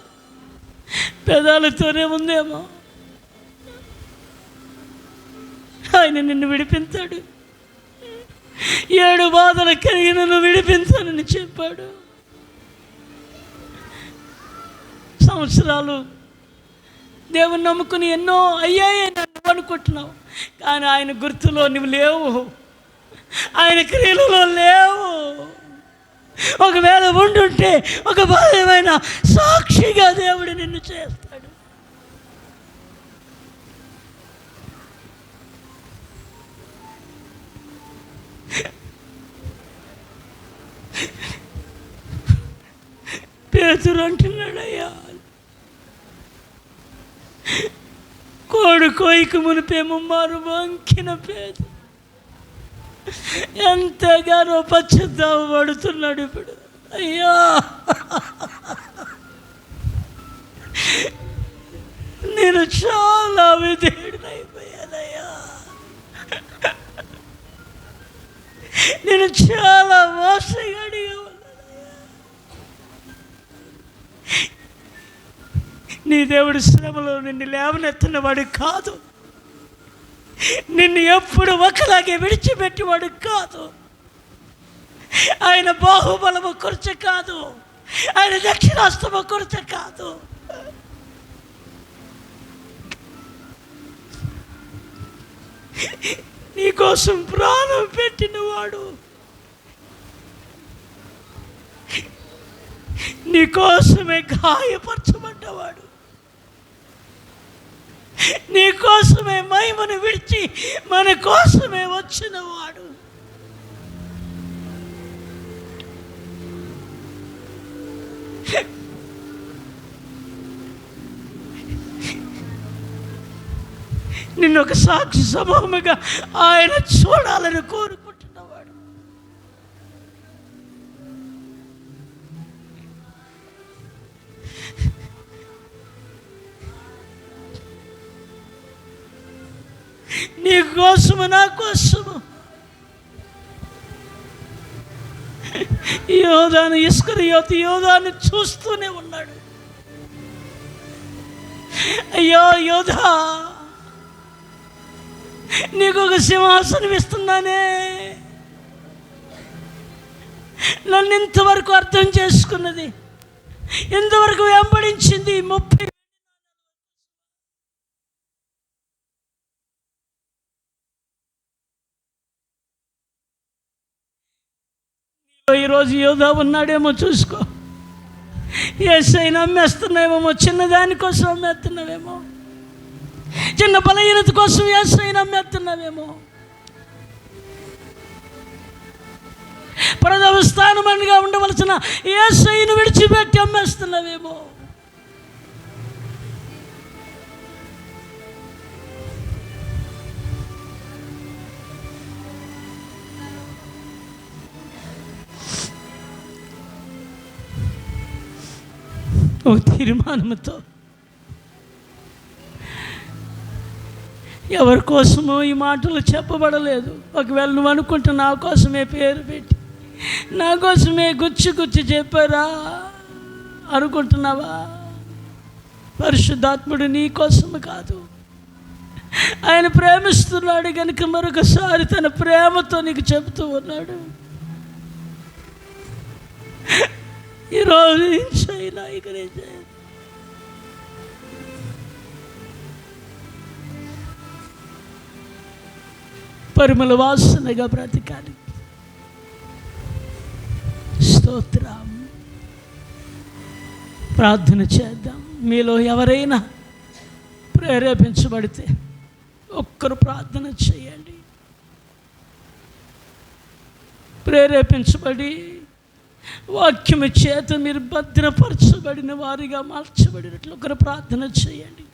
పెదాలతోనే ఉందేమో, ఆయన నిన్ను విడిపించాడు. 7 బాధలు కలిగి నన్ను విడిపించానని చెప్పాడు. సంవత్సరాలు దేవుని నమ్ముకుని ఎన్నో అయ్యాయి నన్ను అనుకుంటున్నావు, కానీ ఆయన గుర్తులో నువ్వు లేవు, ఆయన క్రియలలో లేవు. ఒకవేళ ఉండుంటే ఒక బలమైన సాక్షిగా దేవుడు నిన్ను చేస్తాడు. పేతురు అంటున్నాడయ్యా, కోడు కోయికి మునిపే ముమ్మారు వంకిన పేతురు ఎంతగానో పశ్చాత్తాపడుతున్నాడు ఇప్పుడు. అయ్యా నేను చాలా విధేయుడైపోయానయ్యా, నేను చాలా మోసగాడిగా ఉన్నానయ్యా. నీ దేవుడు శ్రమలో నిన్ను లేవనెత్తినవాడు కాదు, నిన్ను ఎప్పుడు ఒకలాగే విడిచిపెట్టేవాడు కాదు. ఆయన బాహుబలము కొరచ కాదు, ఆయన దక్షిణాస్తము కొరచ కాదు. నీకోసం ప్రాణం పెట్టినవాడు, నీ కోసమే గాయపరచబడ్డవాడు, నీ కోసమే మహిమను విడిచి మన కోసమే వచ్చినవాడు. నిన్ను ఒక సాక్షి సమూహముగా ఆయన చూడాలని కోరుకుంటున్నవాడు. నీ కోసము, నా కోసము యోధాను, ఇస్కరియోతు యోధాన్ని చూస్తూనే ఉన్నాడు. అయ్యో యోధా, నీకు ఒక సింహాసనం ఇస్తున్నానే, నన్ను ఇంతవరకు అర్థం చేసుకున్నది, ఇంతవరకు వెంబడించింది 30 ఈరోజు యోధా ఉన్నాడేమో చూసుకో. యేసయ్య నమ్మేస్తున్నావేమో, చిన్నదానికోసం అమ్మేస్తున్నావేమో, చిన్న బలహీనత కోసం యేసయ్య నమ్మేస్తున్నావేమో, ప్రథమ స్థానమనిగా ఉండవలసిన యేసయ్యను విడిచిపెట్టి అమ్మేస్తున్నావేమో. ఓ తీర్మానంతో ఎవరి కోసమో ఈ మాటలు చెప్పబడలేదు. ఒకవేళ నువ్వు అనుకుంటా నా కోసమే పేరు పెట్టి, నా కోసమే గుచ్చి చెప్పారా అనుకుంటున్నావా? పరిశుద్ధాత్ముడు నీ కోసము కాదు, ఆయన ప్రేమిస్తున్నాడు కనుక మరొకసారి తన ప్రేమతో నీకు చెబుతూ ఉన్నాడు. ఈరోజు ఏం చేయాలా, ఇక నేను చేయాలి. పరిమళ వాసనగా బ్రతకాలి. స్తోత్రం. ప్రార్థన చేద్దాం. మీలో ఎవరైనా ప్రేరేపించబడితే ఒక్కరు ప్రార్థన చేయండి. ప్రేరేపించబడి వాక్యము చేత మీరు భద్రపరచబడిన వారిగా మార్చబడినట్లు ఒకరు ప్రార్థన చేయండి.